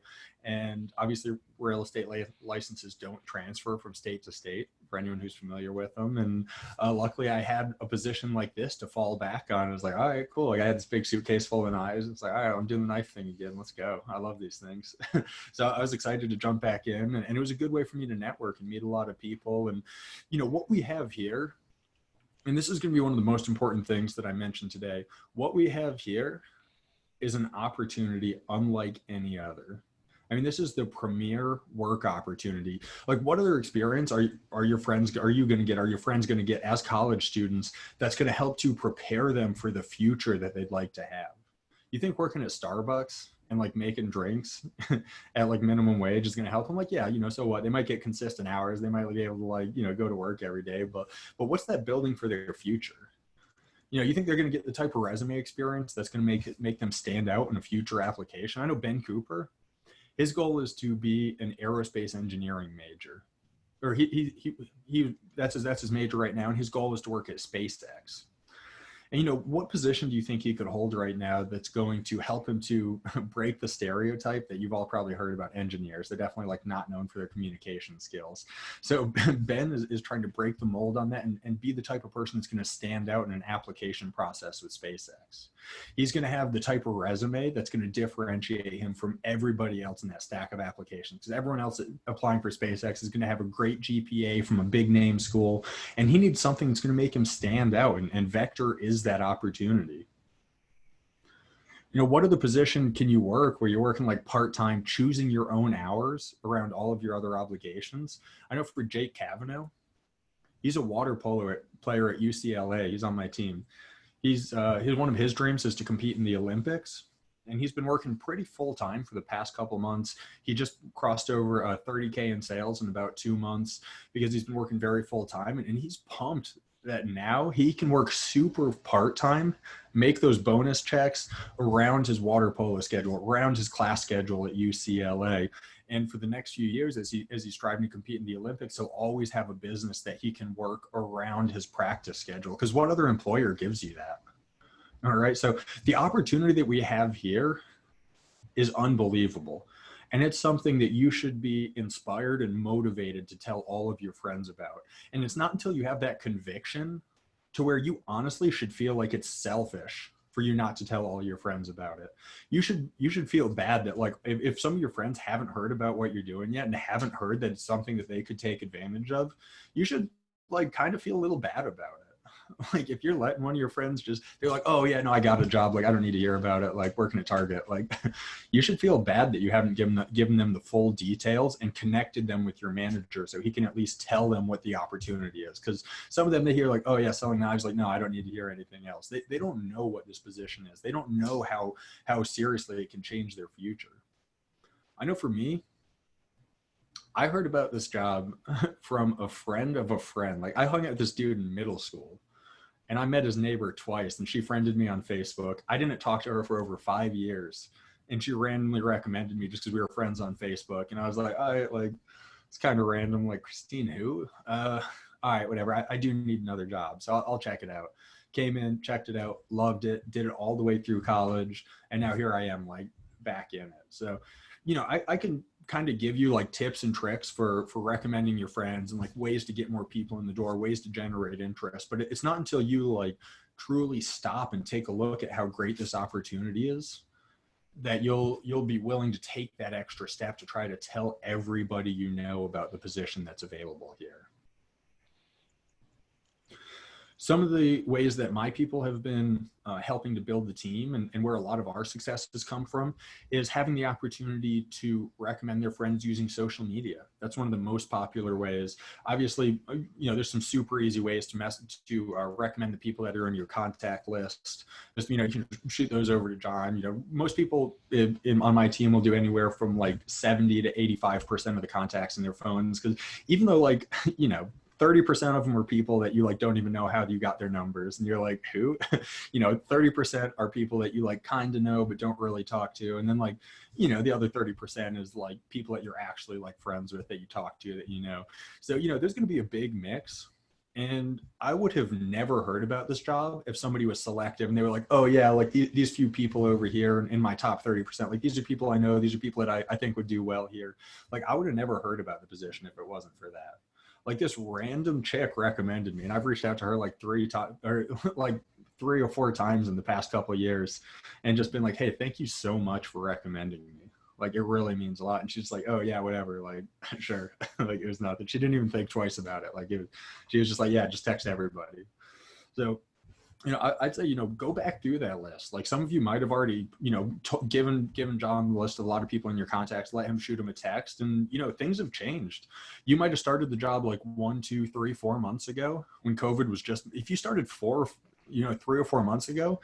And obviously real estate licenses don't transfer from state to state for anyone who's familiar with them. And luckily I had a position like this to fall back on. I was like, all right, cool. Like I had this big suitcase full of knives. It's like, all right, I'm doing the knife thing again. Let's go. I love these things. So I was excited to jump back in, and it was a good way for me to network and meet a lot of people. And, you know, what we have here, and this is going to be one of the most important things that I mentioned today, what we have here is an opportunity unlike any other. I mean, this is the premier work opportunity. Like, what other experience are your friends going to get? Are your friends going to get as college students that's going to help to prepare them for the future that they'd like to have? You think working at Starbucks and like making drinks at like minimum wage is going to help them? Like, yeah, you know, so what? They might get consistent hours. They might be able to, like, you know, go to work every day. But what's that building for their future? You know, you think they're going to get the type of resume experience that's going to make them stand out in a future application? I know Ben Cooper. His goal is to be an aerospace engineering major, or that's his major right now. And his goal is to work at SpaceX. And, you know, what position do you think he could hold right now that's going to help him to break the stereotype that you've all probably heard about engineers? They're definitely like not known for their communication skills. So Ben is trying to break the mold on that and be the type of person that's going to stand out in an application process with SpaceX. He's going to have the type of resume that's going to differentiate him from everybody else in that stack of applications, because everyone else applying for SpaceX is going to have a great GPA from a big name school, and he needs something that's going to make him stand out, and Vector is that opportunity. You know, what other position can you work where you're working like part-time, choosing your own hours around all of your other obligations? I know for Jake Cavanaugh, he's a water polo player at UCLA. He's on my team. He's one of his dreams is to compete in the Olympics, and he's been working pretty full time for the past couple months. He just crossed over 30K in sales in about 2 months because he's been working very full time, and he's pumped that now he can work super part-time, make those bonus checks around his water polo schedule, around his class schedule at UCLA. And for the next few years, as he's striving to compete in the Olympics, he'll always have a business that he can work around his practice schedule. Because what other employer gives you that? All right. So the opportunity that we have here is unbelievable. And it's something that you should be inspired and motivated to tell all of your friends about. And it's not until you have that conviction to where you honestly should feel like it's selfish for you not to tell all your friends about it. You should feel bad that, like, if some of your friends haven't heard about what you're doing yet and haven't heard that it's something that they could take advantage of, you should like kind of feel a little bad about it. Like if you're letting one of your friends just, they're like, oh yeah, no, I got a job. Like I don't need to hear about it. Like working at Target. Like you should feel bad that you haven't given them the full details and connected them with your manager so he can at least tell them what the opportunity is. Because some of them, they hear like, oh yeah, selling knives. Like, no, I don't need to hear anything else. They don't know what this position is. They don't know how seriously it can change their future. I know for me, I heard about this job from a friend of a friend. Like I hung out with this dude in middle school and I met his neighbor twice and she friended me on Facebook. I didn't talk to her for over 5 years and she randomly recommended me just because we were friends on Facebook. And I was like, all right, like it's kind of random. Like Christine, who? All right, whatever. I do need another job. So I'll check it out. Came in, checked it out, loved it, did it all the way through college. And now here I am like back in it. So, you know, I can kind of give you like tips and tricks for recommending your friends and like ways to get more people in the door, ways to generate interest. But it's not until you like truly stop and take a look at how great this opportunity is that you'll be willing to take that extra step to try to tell everybody you know about the position that's available here. Some of the ways that my people have been helping to build the team and where a lot of our successes come from is having the opportunity to recommend their friends using social media. That's one of the most popular ways. Obviously, you know, there's some super easy ways to recommend the people that are on your contact list. Just, you know, you can shoot those over to John. You know, most people on my team will do anywhere from like 70 to 85% of the contacts in their phones. Because even though like, you know, 30% of them are people that you like don't even know how you got their numbers and you're like, who? You know, 30% are people that you like kind of know but don't really talk to, and then like, you know, the other 30% is like people that you're actually like friends with, that you talk to, that you know. So, you know, there's going to be a big mix. And I would have never heard about this job if somebody was selective and they were like, oh yeah, like these few people over here in my top 30%, like these are people I know, these are people that I think would do well here. Like I would have never heard about the position if it wasn't for that. Like this random chick recommended me and I've reached out to her like 3 or 4 times in the past couple of years and just been like, hey, thank you so much for recommending me. Like it really means a lot. And she's like, oh yeah, whatever. Like, sure. Like it was nothing. She didn't even think twice about it. Like she was just like, yeah, just text everybody. So, you know, I'd say, you know, go back through that list. Like some of you might have already, you know, given John the list of a lot of people in your contacts, let him shoot him a text. And, you know, things have changed. You might have started the job like 1, 2, 3, 4 months ago when COVID was just, if you started 3 or 4 months ago,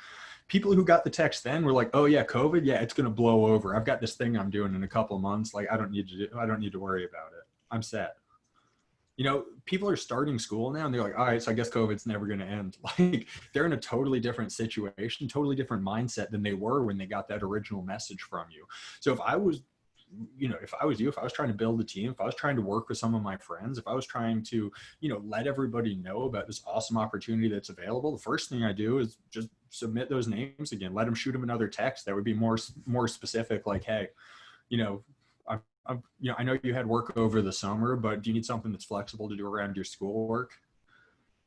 people who got the text then were like, oh yeah, COVID. Yeah, it's going to blow over. I've got this thing I'm doing in a couple of months. Like I don't need to worry about it. I'm set. You know, people are starting school now and they're like, all right, so I guess COVID's never going to end. Like they're in a totally different situation, totally different mindset than they were when they got that original message from you. So if I was you, if I was trying to build a team, if I was trying to work with some of my friends, if I was trying to, you know, let everybody know about this awesome opportunity that's available, the first thing I do is just submit those names again, let them shoot them another text that would be more specific. Like, hey, you know, I know you had work over the summer, but do you need something that's flexible to do around your schoolwork?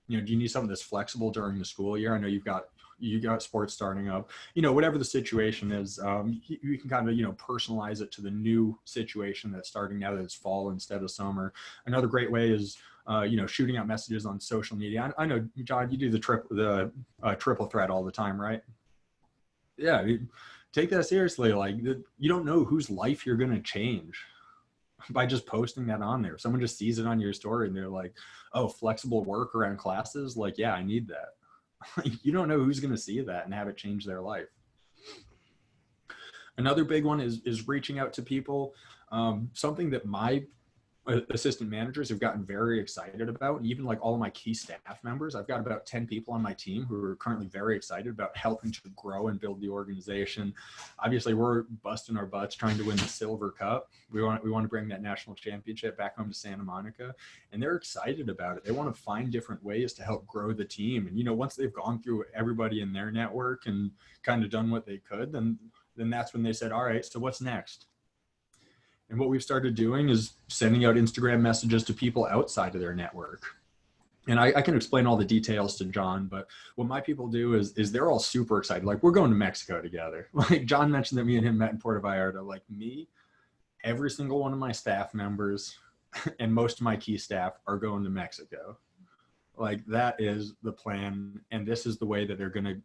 You know, do you need something that's flexible during the school year? I know you got sports starting up, you know, whatever the situation is, you can kind of, you know, personalize it to the new situation that's starting now that it's fall instead of summer. Another great way is, you know, shooting out messages on social media. I know, John, you do the triple threat all the time, right? Yeah. Take that seriously. Like you don't know whose life you're going to change by just posting that on there. If someone just sees it on your story and they're like, oh, flexible work around classes. Like, yeah, I need that. You don't know who's going to see that and have it change their life. Another big one is reaching out to people. Something that my assistant managers have gotten very excited about, even like all of my key staff members. I've got about 10 people on my team who are currently very excited about helping to grow and build the organization. Obviously, we're busting our butts trying to win the Silver Cup. We want to bring that national championship back home to Santa Monica, and they're excited about it. They want to find different ways to help grow the team. And, you know, once they've gone through everybody in their network and kind of done what they could, then that's when they said, all right, so what's next? And what we've started doing is sending out Instagram messages to people outside of their network. And I can explain all the details to John, but what my people do is they're all super excited. Like, we're going to Mexico together. Like John mentioned that me and him met in Puerto Vallarta. Like me, every single one of my staff members and most of my key staff are going to Mexico. Like that is the plan. And this is the way that they're going to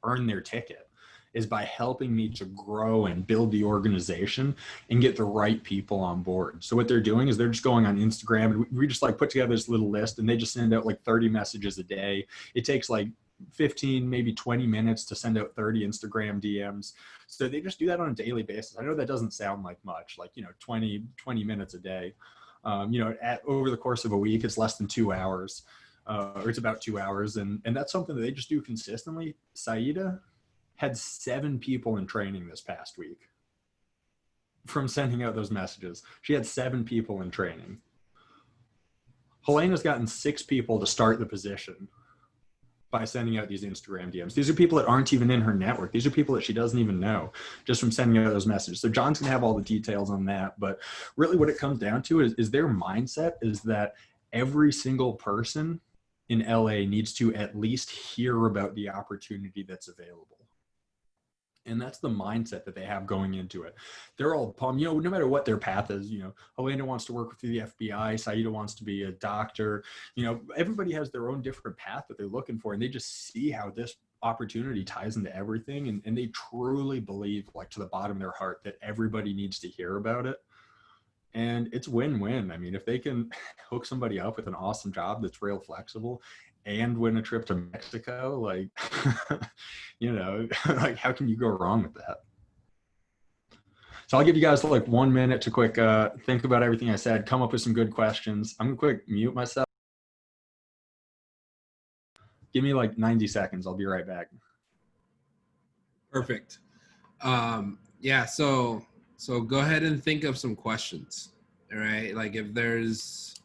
earn their ticket, is by helping me to grow and build the organization and get the right people on board. So what they're doing is they're just going on Instagram, and we just like put together this little list, and they just send out like 30 messages a day. It takes like 15, maybe 20 minutes to send out 30 Instagram DMs. So they just do that on a daily basis. I know that doesn't sound like much, like, 20 minutes a day. Over the course of a week, it's less than 2 hours, or it's about 2 hours. And that's something that they just do consistently. Saida had 7 people in training this past week from sending out those messages. She had 7 people in training. Helena's gotten 6 people to start the position by sending out these Instagram DMs. These are people that aren't even in her network. These are people that she doesn't even know, just from sending out those messages. So John's gonna have all the details on that, but really what it comes down to is their mindset is that every single person in LA needs to at least hear about the opportunity that's available. And that's the mindset that they have going into it. They're all pumped, no matter what their path is. Helena wants to work with the FBI. Saida wants to be a doctor. Everybody has their own different path that they're looking for. And they just see how this opportunity ties into everything. And they truly believe, like to the bottom of their heart, that everybody needs to hear about it. And it's win-win. I mean, if they can hook somebody up with an awesome job that's real flexible and win a trip to Mexico, like, like how can you go wrong with that? So I'll give you guys like 1 minute to quick think about everything I said, come up with some good questions. I'm gonna quick mute myself. Give me like 90 seconds. I'll be right back. Perfect. Yeah, so go ahead and think of some questions. All right. Like if there's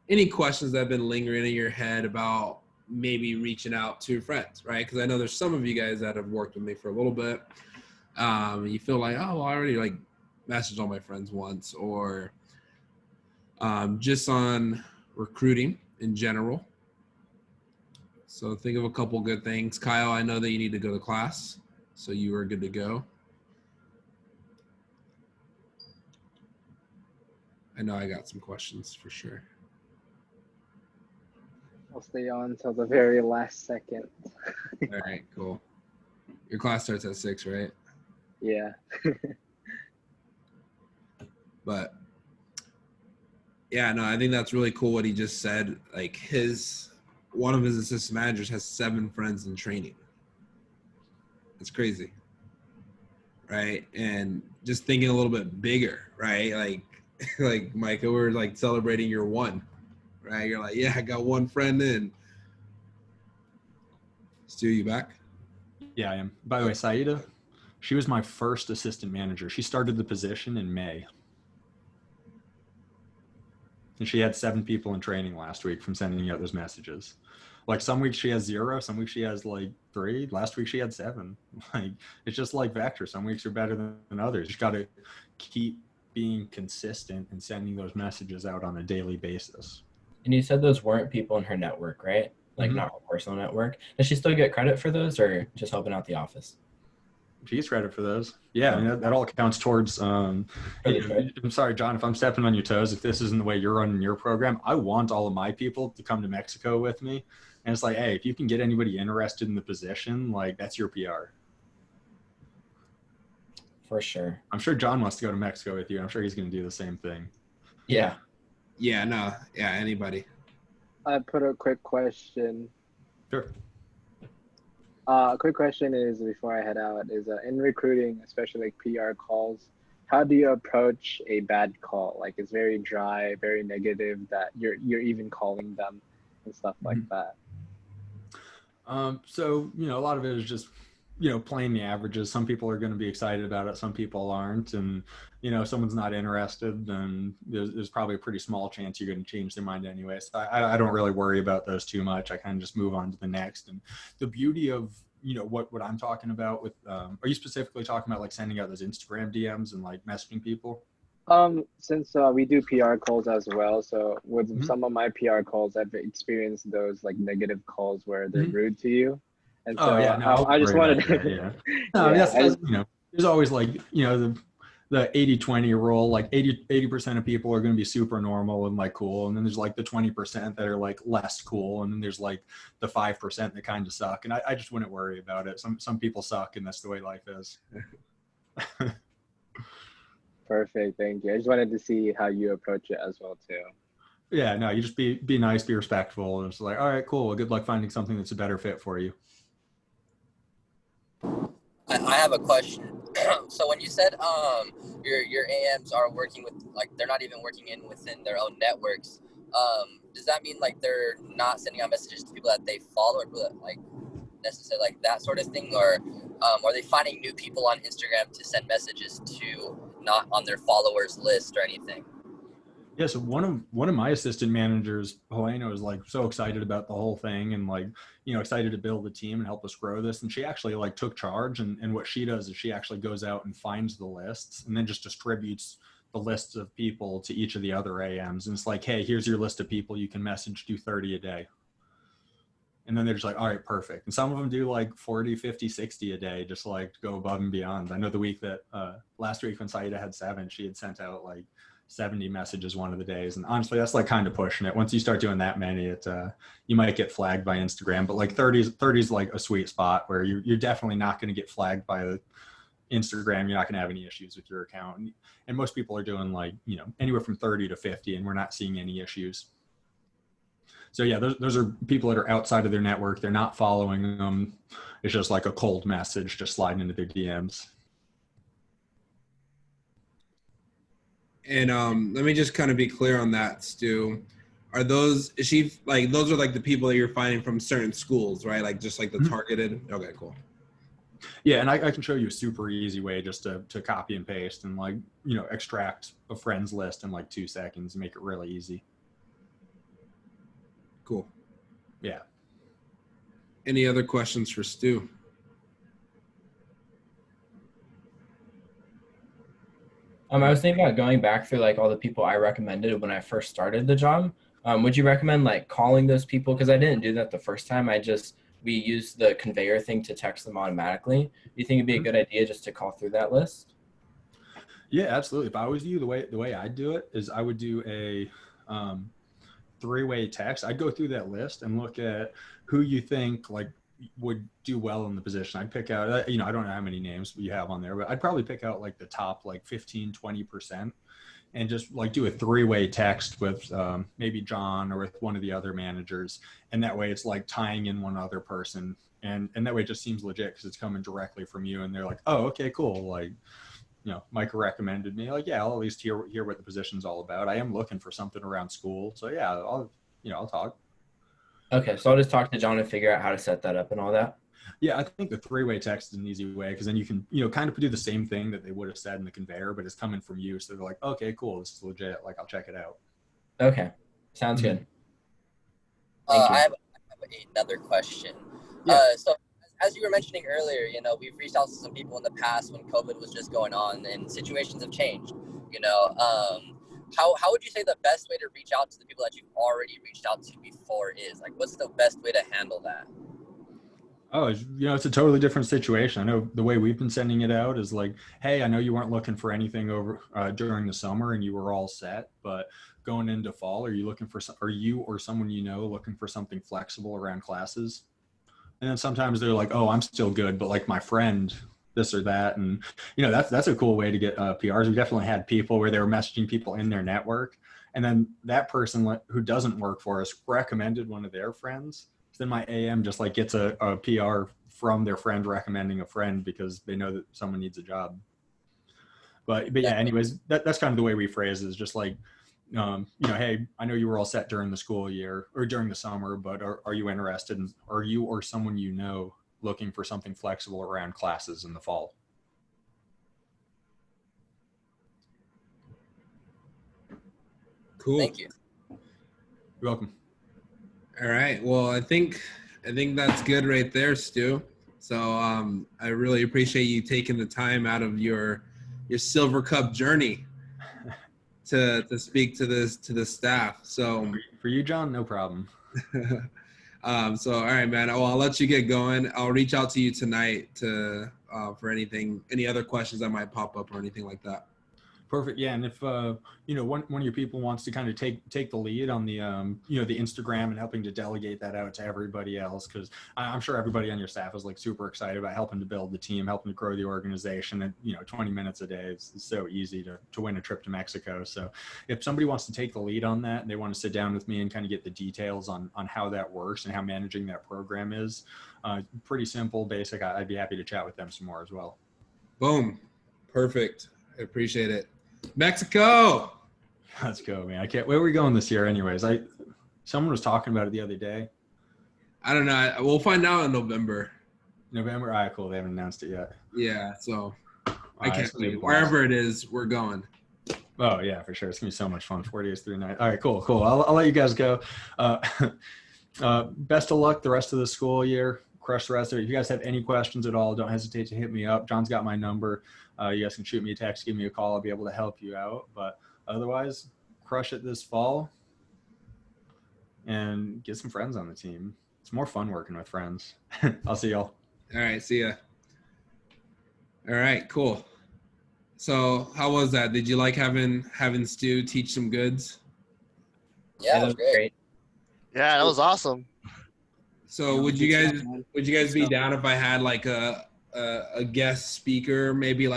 any questions that have been lingering in your head about maybe reaching out to friends, right? Because I know there's some of you guys that have worked with me for a little bit. You feel like, oh, well, I already like messaged all my friends once, or just on recruiting in general. So think of a couple good things. Kyle, I know that you need to go to class, so you are good to go. I know I got some questions for sure. I'll stay on until the very last second. All right, cool. Your class starts at 6, right? Yeah. But yeah, no, I think that's really cool what he just said. Like one of his assistant managers has 7 friends in training. It's crazy. Right? And just thinking a little bit bigger, right? Like Micah, we're like celebrating your 1. Right? You're like, yeah, I got 1 friend in. Stu, you back? Yeah, I am. By the way, Saida, she was my first assistant manager. She started the position in May. And she had 7 people in training last week from sending out those messages. Like some weeks she has 0, some weeks she has like 3. Last week she had 7. Like it's just like Vector. Some weeks are better than others. You just got to keep being consistent and sending those messages out on a daily basis. And you said those weren't people in her network, right? Like not her personal network. Does she still get credit for those, or just helping out the office? She gets credit for those. Yeah, I mean, that all counts towards. I'm sorry, John, if I'm stepping on your toes. If this isn't the way you're running your program, I want all of my people to come to Mexico with me. And it's like, hey, if you can get anybody interested in the position, like that's your PR. For sure. I'm sure John wants to go to Mexico with you. I'm sure he's going to do the same thing. Yeah. Yeah, no. Yeah, anybody. I put a quick question. Sure. A quick question is, before I head out, is in recruiting, especially like PR calls, how do you approach a bad call? Like it's very dry, very negative, that you're even calling them and stuff like that. So, a lot of it is just, playing the averages. Some people are going to be excited about it. Some people aren't. And, if someone's not interested, then there's probably a pretty small chance you're going to change their mind anyway. So I don't really worry about those too much. I kind of just move on to the next. And the beauty of, what I'm talking about with, are you specifically talking about like sending out those Instagram DMs and like messaging people? Since we do PR calls as well, so with some of my PR calls, I've experienced those like negative calls where they're rude to you. And so I just wanted to, yeah. No, yeah, that's, there's always like, the the 80-20 rule, like 80% of people are going to be super normal and like cool. And then there's like the 20% that are like less cool. And then there's like the 5% that kind of suck. And I just wouldn't worry about it. Some people suck, and that's the way life is. Perfect. Thank you. I just wanted to see how you approach it as well too. Yeah, no, you just be nice, be respectful. And it's like, all right, cool. Well, good luck finding something that's a better fit for you. I have a question. So when you said your AMs are working with, like, they're not even working within their own networks, does that mean like they're not sending out messages to people that they follow, or people that like necessarily like that sort of thing, or are they finding new people on Instagram to send messages to, not on their followers list or anything? Yeah, so one of my assistant managers, Helena, was like so excited about the whole thing, and like, you know, excited to build the team and help us grow this. And she actually like took charge, and what she does is she actually goes out and finds the lists and then just distributes the lists of people to each of the other AMs. And it's like, hey, here's your list of people you can message, do 30 a day. And then they're just like, all right, perfect. And some of them do like 40, 50, 60 a day, just like to go above and beyond. I know the week that last week when Saida had 7, she had sent out like 70 messages one of the days. And honestly, that's like kind of pushing it. Once you start doing that many, you might get flagged by Instagram, but like 30 is like a sweet spot where you're definitely not going to get flagged by Instagram. You're not going to have any issues with your account. And most people are doing like, you know, anywhere from 30 to 50, and we're not seeing any issues. So yeah, those are people that are outside of their network. They're not following them. It's just like a cold message just sliding into their DMs. And let me just kind of be clear on that, Stu. Are those, is she like, those are like the people that you're finding from certain schools, right? Like just like the targeted. Okay, cool. Yeah, and I can show you a super easy way just to copy and paste and like, you know, extract a friends list in like 2 seconds and make it really easy. Cool. Yeah. Any other questions for Stu? I was thinking about going back through like all the people I recommended when I first started the job. Would you recommend like calling those people? Because I didn't do that the first time. We used the conveyor thing to text them automatically. Do you think it'd be a good idea just to call through that list? Yeah, absolutely. If I was you, the way I do it is I would do a 3-way text. I'd go through that list and look at who you think like would do well in the position. I'd pick out, you know, I don't know how many names you have on there, but I'd probably pick out like the top like 15, 20% and just like do a 3-way text with maybe John or with one of the other managers. And that way it's like tying in one other person. And that way it just seems legit because it's coming directly from you. And they're like, oh, okay, cool. Like, you know, Micah recommended me. Like, yeah, I'll at least hear what the position's all about. I am looking for something around school. So yeah, I'll talk. Okay, so I'll just talk to John and figure out how to set that up and all that. Yeah, I think the 3-way text is an easy way because then you can, you know, kind of do the same thing that they would have said in the conveyor, but it's coming from you. So they're like, okay, cool, this is legit. Like, I'll check it out. Okay, sounds good. I have another question. Yeah. So as you were mentioning earlier, you know, we've reached out to some people in the past when COVID was just going on and situations have changed, you know. How would you say the best way to reach out to the people that you've already reached out to before is? Like, what's the best way to handle that? Oh, you know, it's a totally different situation. I know the way we've been sending it out is like, hey, I know you weren't looking for anything over during the summer and you were all set, but going into fall, are you or someone you know looking for something flexible around classes? And then sometimes they're like, oh, I'm still good, but like my friend, this or that. And, you know, that's a cool way to get PRs. We definitely had people where they were messaging people in their network. And then that person who doesn't work for us recommended one of their friends. So then my AM just like gets a PR from their friend recommending a friend because they know that someone needs a job. But yeah, anyways, that's kind of the way we phrase it, is just like, you know, hey, I know you were all set during the school year or during the summer, but are you interested in, are you or someone you know looking for something flexible around classes in the fall? Cool. Thank you. You're welcome. All right. Well, I think that's good right there, Stu. So I really appreciate you taking the time out of your Silver Cup journey to speak to the staff. So for you, John, no problem. So all right, man. Well, I'll let you get going. I'll reach out to you tonight for any other questions that might pop up or anything like that. Perfect. Yeah, and if one of your people wants to kind of take the lead on the the Instagram and helping to delegate that out to everybody else, because I'm sure everybody on your staff is like super excited about helping to build the team, helping to grow the organization, and 20 minutes a day is so easy to win a trip to Mexico. So if somebody wants to take the lead on that, and they want to sit down with me and kind of get the details on how that works and how managing that program is, pretty simple, basic. I'd be happy to chat with them some more as well. Boom. Perfect. I appreciate it. Mexico. Let's go, man. I can't. Where are we going this year, anyways? Someone was talking about it the other day. I don't know. We'll find out in November. November. All right, cool. They haven't announced it yet. Yeah. So I Right, can't wait. Wherever it is, we're going. Oh yeah, for sure. It's gonna be so much fun. 4 days, 3 nights. All right, cool. I'll let you guys go. Best of luck the rest of the school year. Crush the rest of it. If you guys have any questions at all, don't hesitate to hit me up. John's got my number. You guys can shoot me a text, give me a call. I'll be able to help you out. But otherwise, crush it this fall and get some friends on the team. It's more fun working with friends. I'll see y'all. All right. See ya. All right. Cool. So how was that? Did you like having Stu teach some goods? Yeah, it was great. Yeah, that was awesome. So would you guys be down if I had like a guest speaker, maybe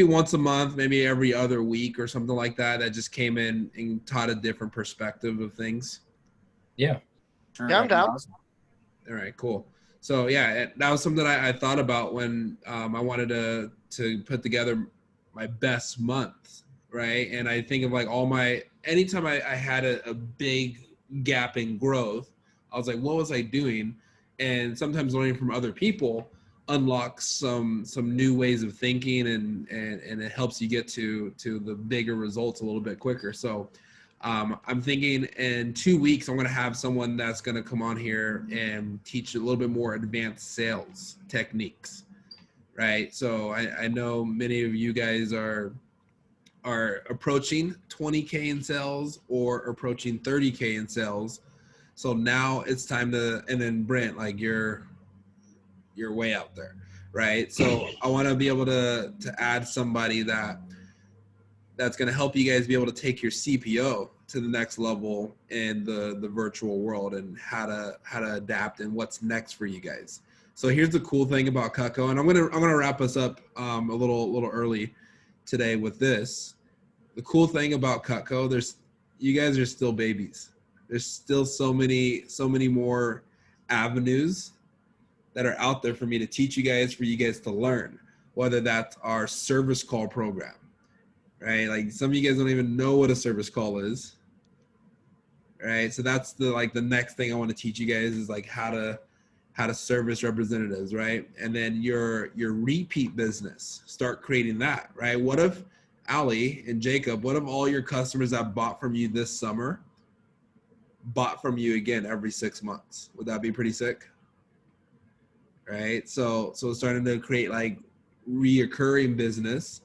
once a month, maybe every other week or something like that just came in and taught a different perspective of things? Yeah. Sure, yeah, I'm down. Awesome. All right, cool. So yeah, that was something I thought about when I wanted to put together my best month, right? And I think of like anytime I had a big gap in growth, I was like, what was I doing? And sometimes learning from other people unlocks some new ways of thinking and it helps you get to the bigger results a little bit quicker. So I'm thinking in 2 weeks, I'm going to have someone that's going to come on here and teach a little bit more advanced sales techniques, right? So I know many of you guys are approaching 20K in sales or approaching 30K in sales. So now it's time and then Brent, like you're way out there, right? So I want to be able to add somebody that's going to help you guys be able to take your CPO to the next level in the virtual world and how to adapt and what's next for you guys. So here's the cool thing about Cutco, and I'm gonna wrap us up a little early today with this. The cool thing about Cutco, you guys are still babies. There's still so many more avenues that are out there for me to teach you guys, for you guys to learn, whether that's our service call program, right? Like some of you guys don't even know what a service call is, right? So that's the next thing I want to teach you guys is like how to service representatives, right? And then your repeat business, start creating that, right? What if Ali and Jacob, what if all your customers that bought from you this summer bought from you again every 6 months? Would that be pretty sick? Right? So starting to create like reoccurring business.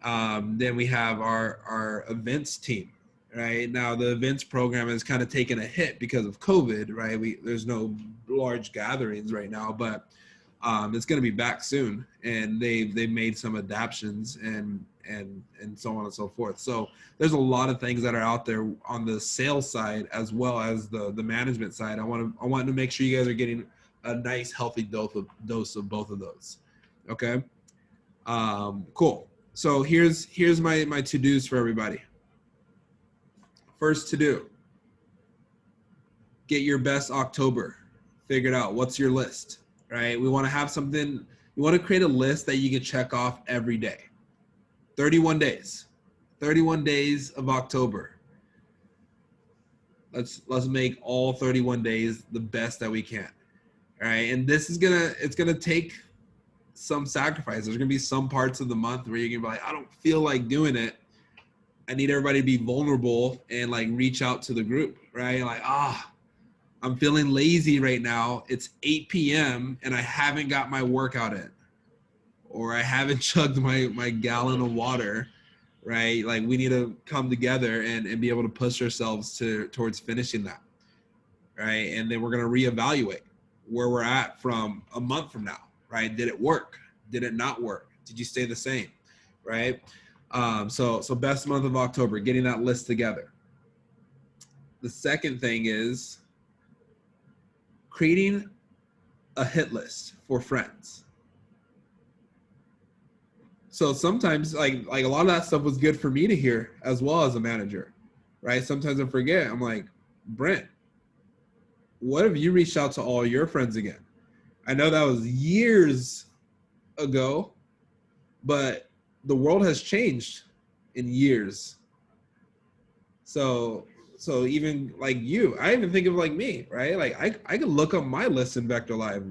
Then we have our events team, right? Now the events program has kind of taken a hit because of COVID, right? There's no large gatherings right now, but it's going to be back soon, and they've made some adaptions and so on and so forth. So there's a lot of things that are out there on the sales side as well as the management side. I want to make sure you guys are getting a nice healthy dose of both of those. Okay. Cool. So here's my to-dos for everybody. First to do, get your best October figured out. What's your list, right? We want to have something, you want to create a list that you can check off every day. 31 days of October. Let's make all 31 days the best that we can. All right. And this is it's going to take some sacrifice. There's going to be some parts of the month where you're going to be like, I don't feel like doing it. I need everybody to be vulnerable and like reach out to the group, right? Like, I'm feeling lazy right now. It's 8 p.m. and I haven't got my workout in, or I haven't chugged my gallon of water, right? Like we need to come together and be able to push ourselves towards finishing that, right? And then we're going to reevaluate where we're at from a month from now, right? Did it work? Did it not work? Did you stay the same, right? So best month of October, getting that list together. The second thing is creating a hit list for friends. So sometimes like a lot of that stuff was good for me to hear as well as a manager, right? Sometimes I forget. I'm like, Brent, what if you reached out to all your friends again? I know that was years ago, but the world has changed in years. So even like you, I even think of like me, right? Like I could look up my list in Vector Live.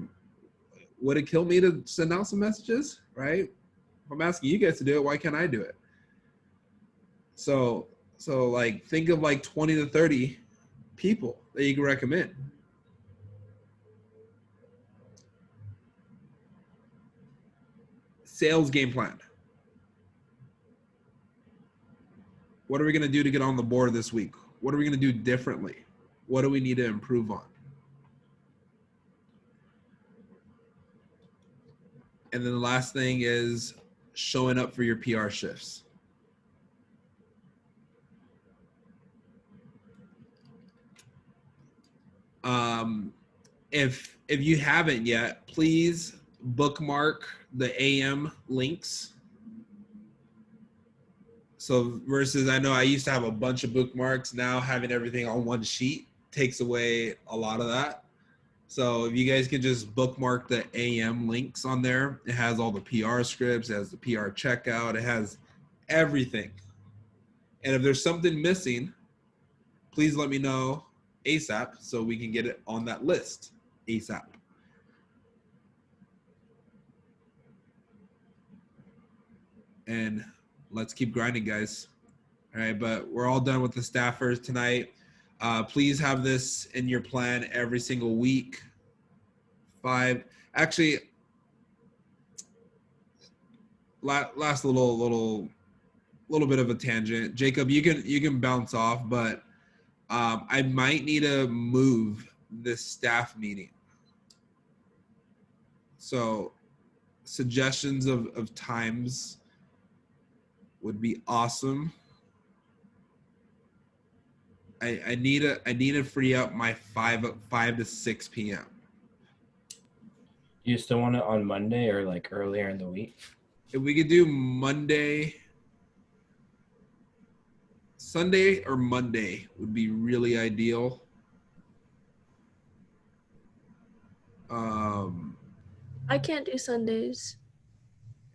Would it kill me to send out some messages, right? If I'm asking you guys to do it, why can't I do it? So like think of like 20 to 30 people that you can recommend. Sales game plan. What are we going to do to get on the board this week? What are we going to do differently? What do we need to improve on? And then the last thing is showing up for your PR shifts. If you haven't yet, please bookmark the AM links. So versus, I know I used to have a bunch of bookmarks. Now having everything on one sheet takes away a lot of that. So if you guys can just bookmark the AM links on there, it has all the PR scripts, it has the PR checkout, it has everything. And if there's something missing, please let me know ASAP so we can get it on that list ASAP. And let's keep grinding, guys. All right, but we're all done with the staffers tonight. Please have this in your plan every single week. Actually, last little bit of a tangent. Jacob, you can bounce off, but I might need to move this staff meeting. So suggestions of times would be awesome. I need to free up my 5 to 6 p.m. You still want it on Monday or like earlier in the week? If we could do Sunday or Monday would be really ideal. I can't do Sundays.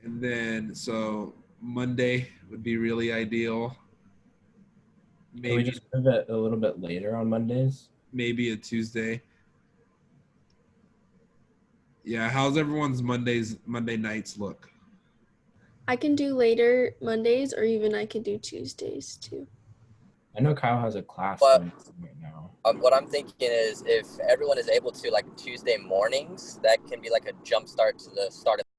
And then so Monday would be really ideal. Can we just move it a little bit later on Mondays? Maybe a Tuesday. Yeah, how's everyone's Monday nights look? I can do later Mondays, or even I could do Tuesdays too. I know Kyle has a class But- right now. What I'm thinking is if everyone is able to, like Tuesday mornings, that can be like a jump start to the start of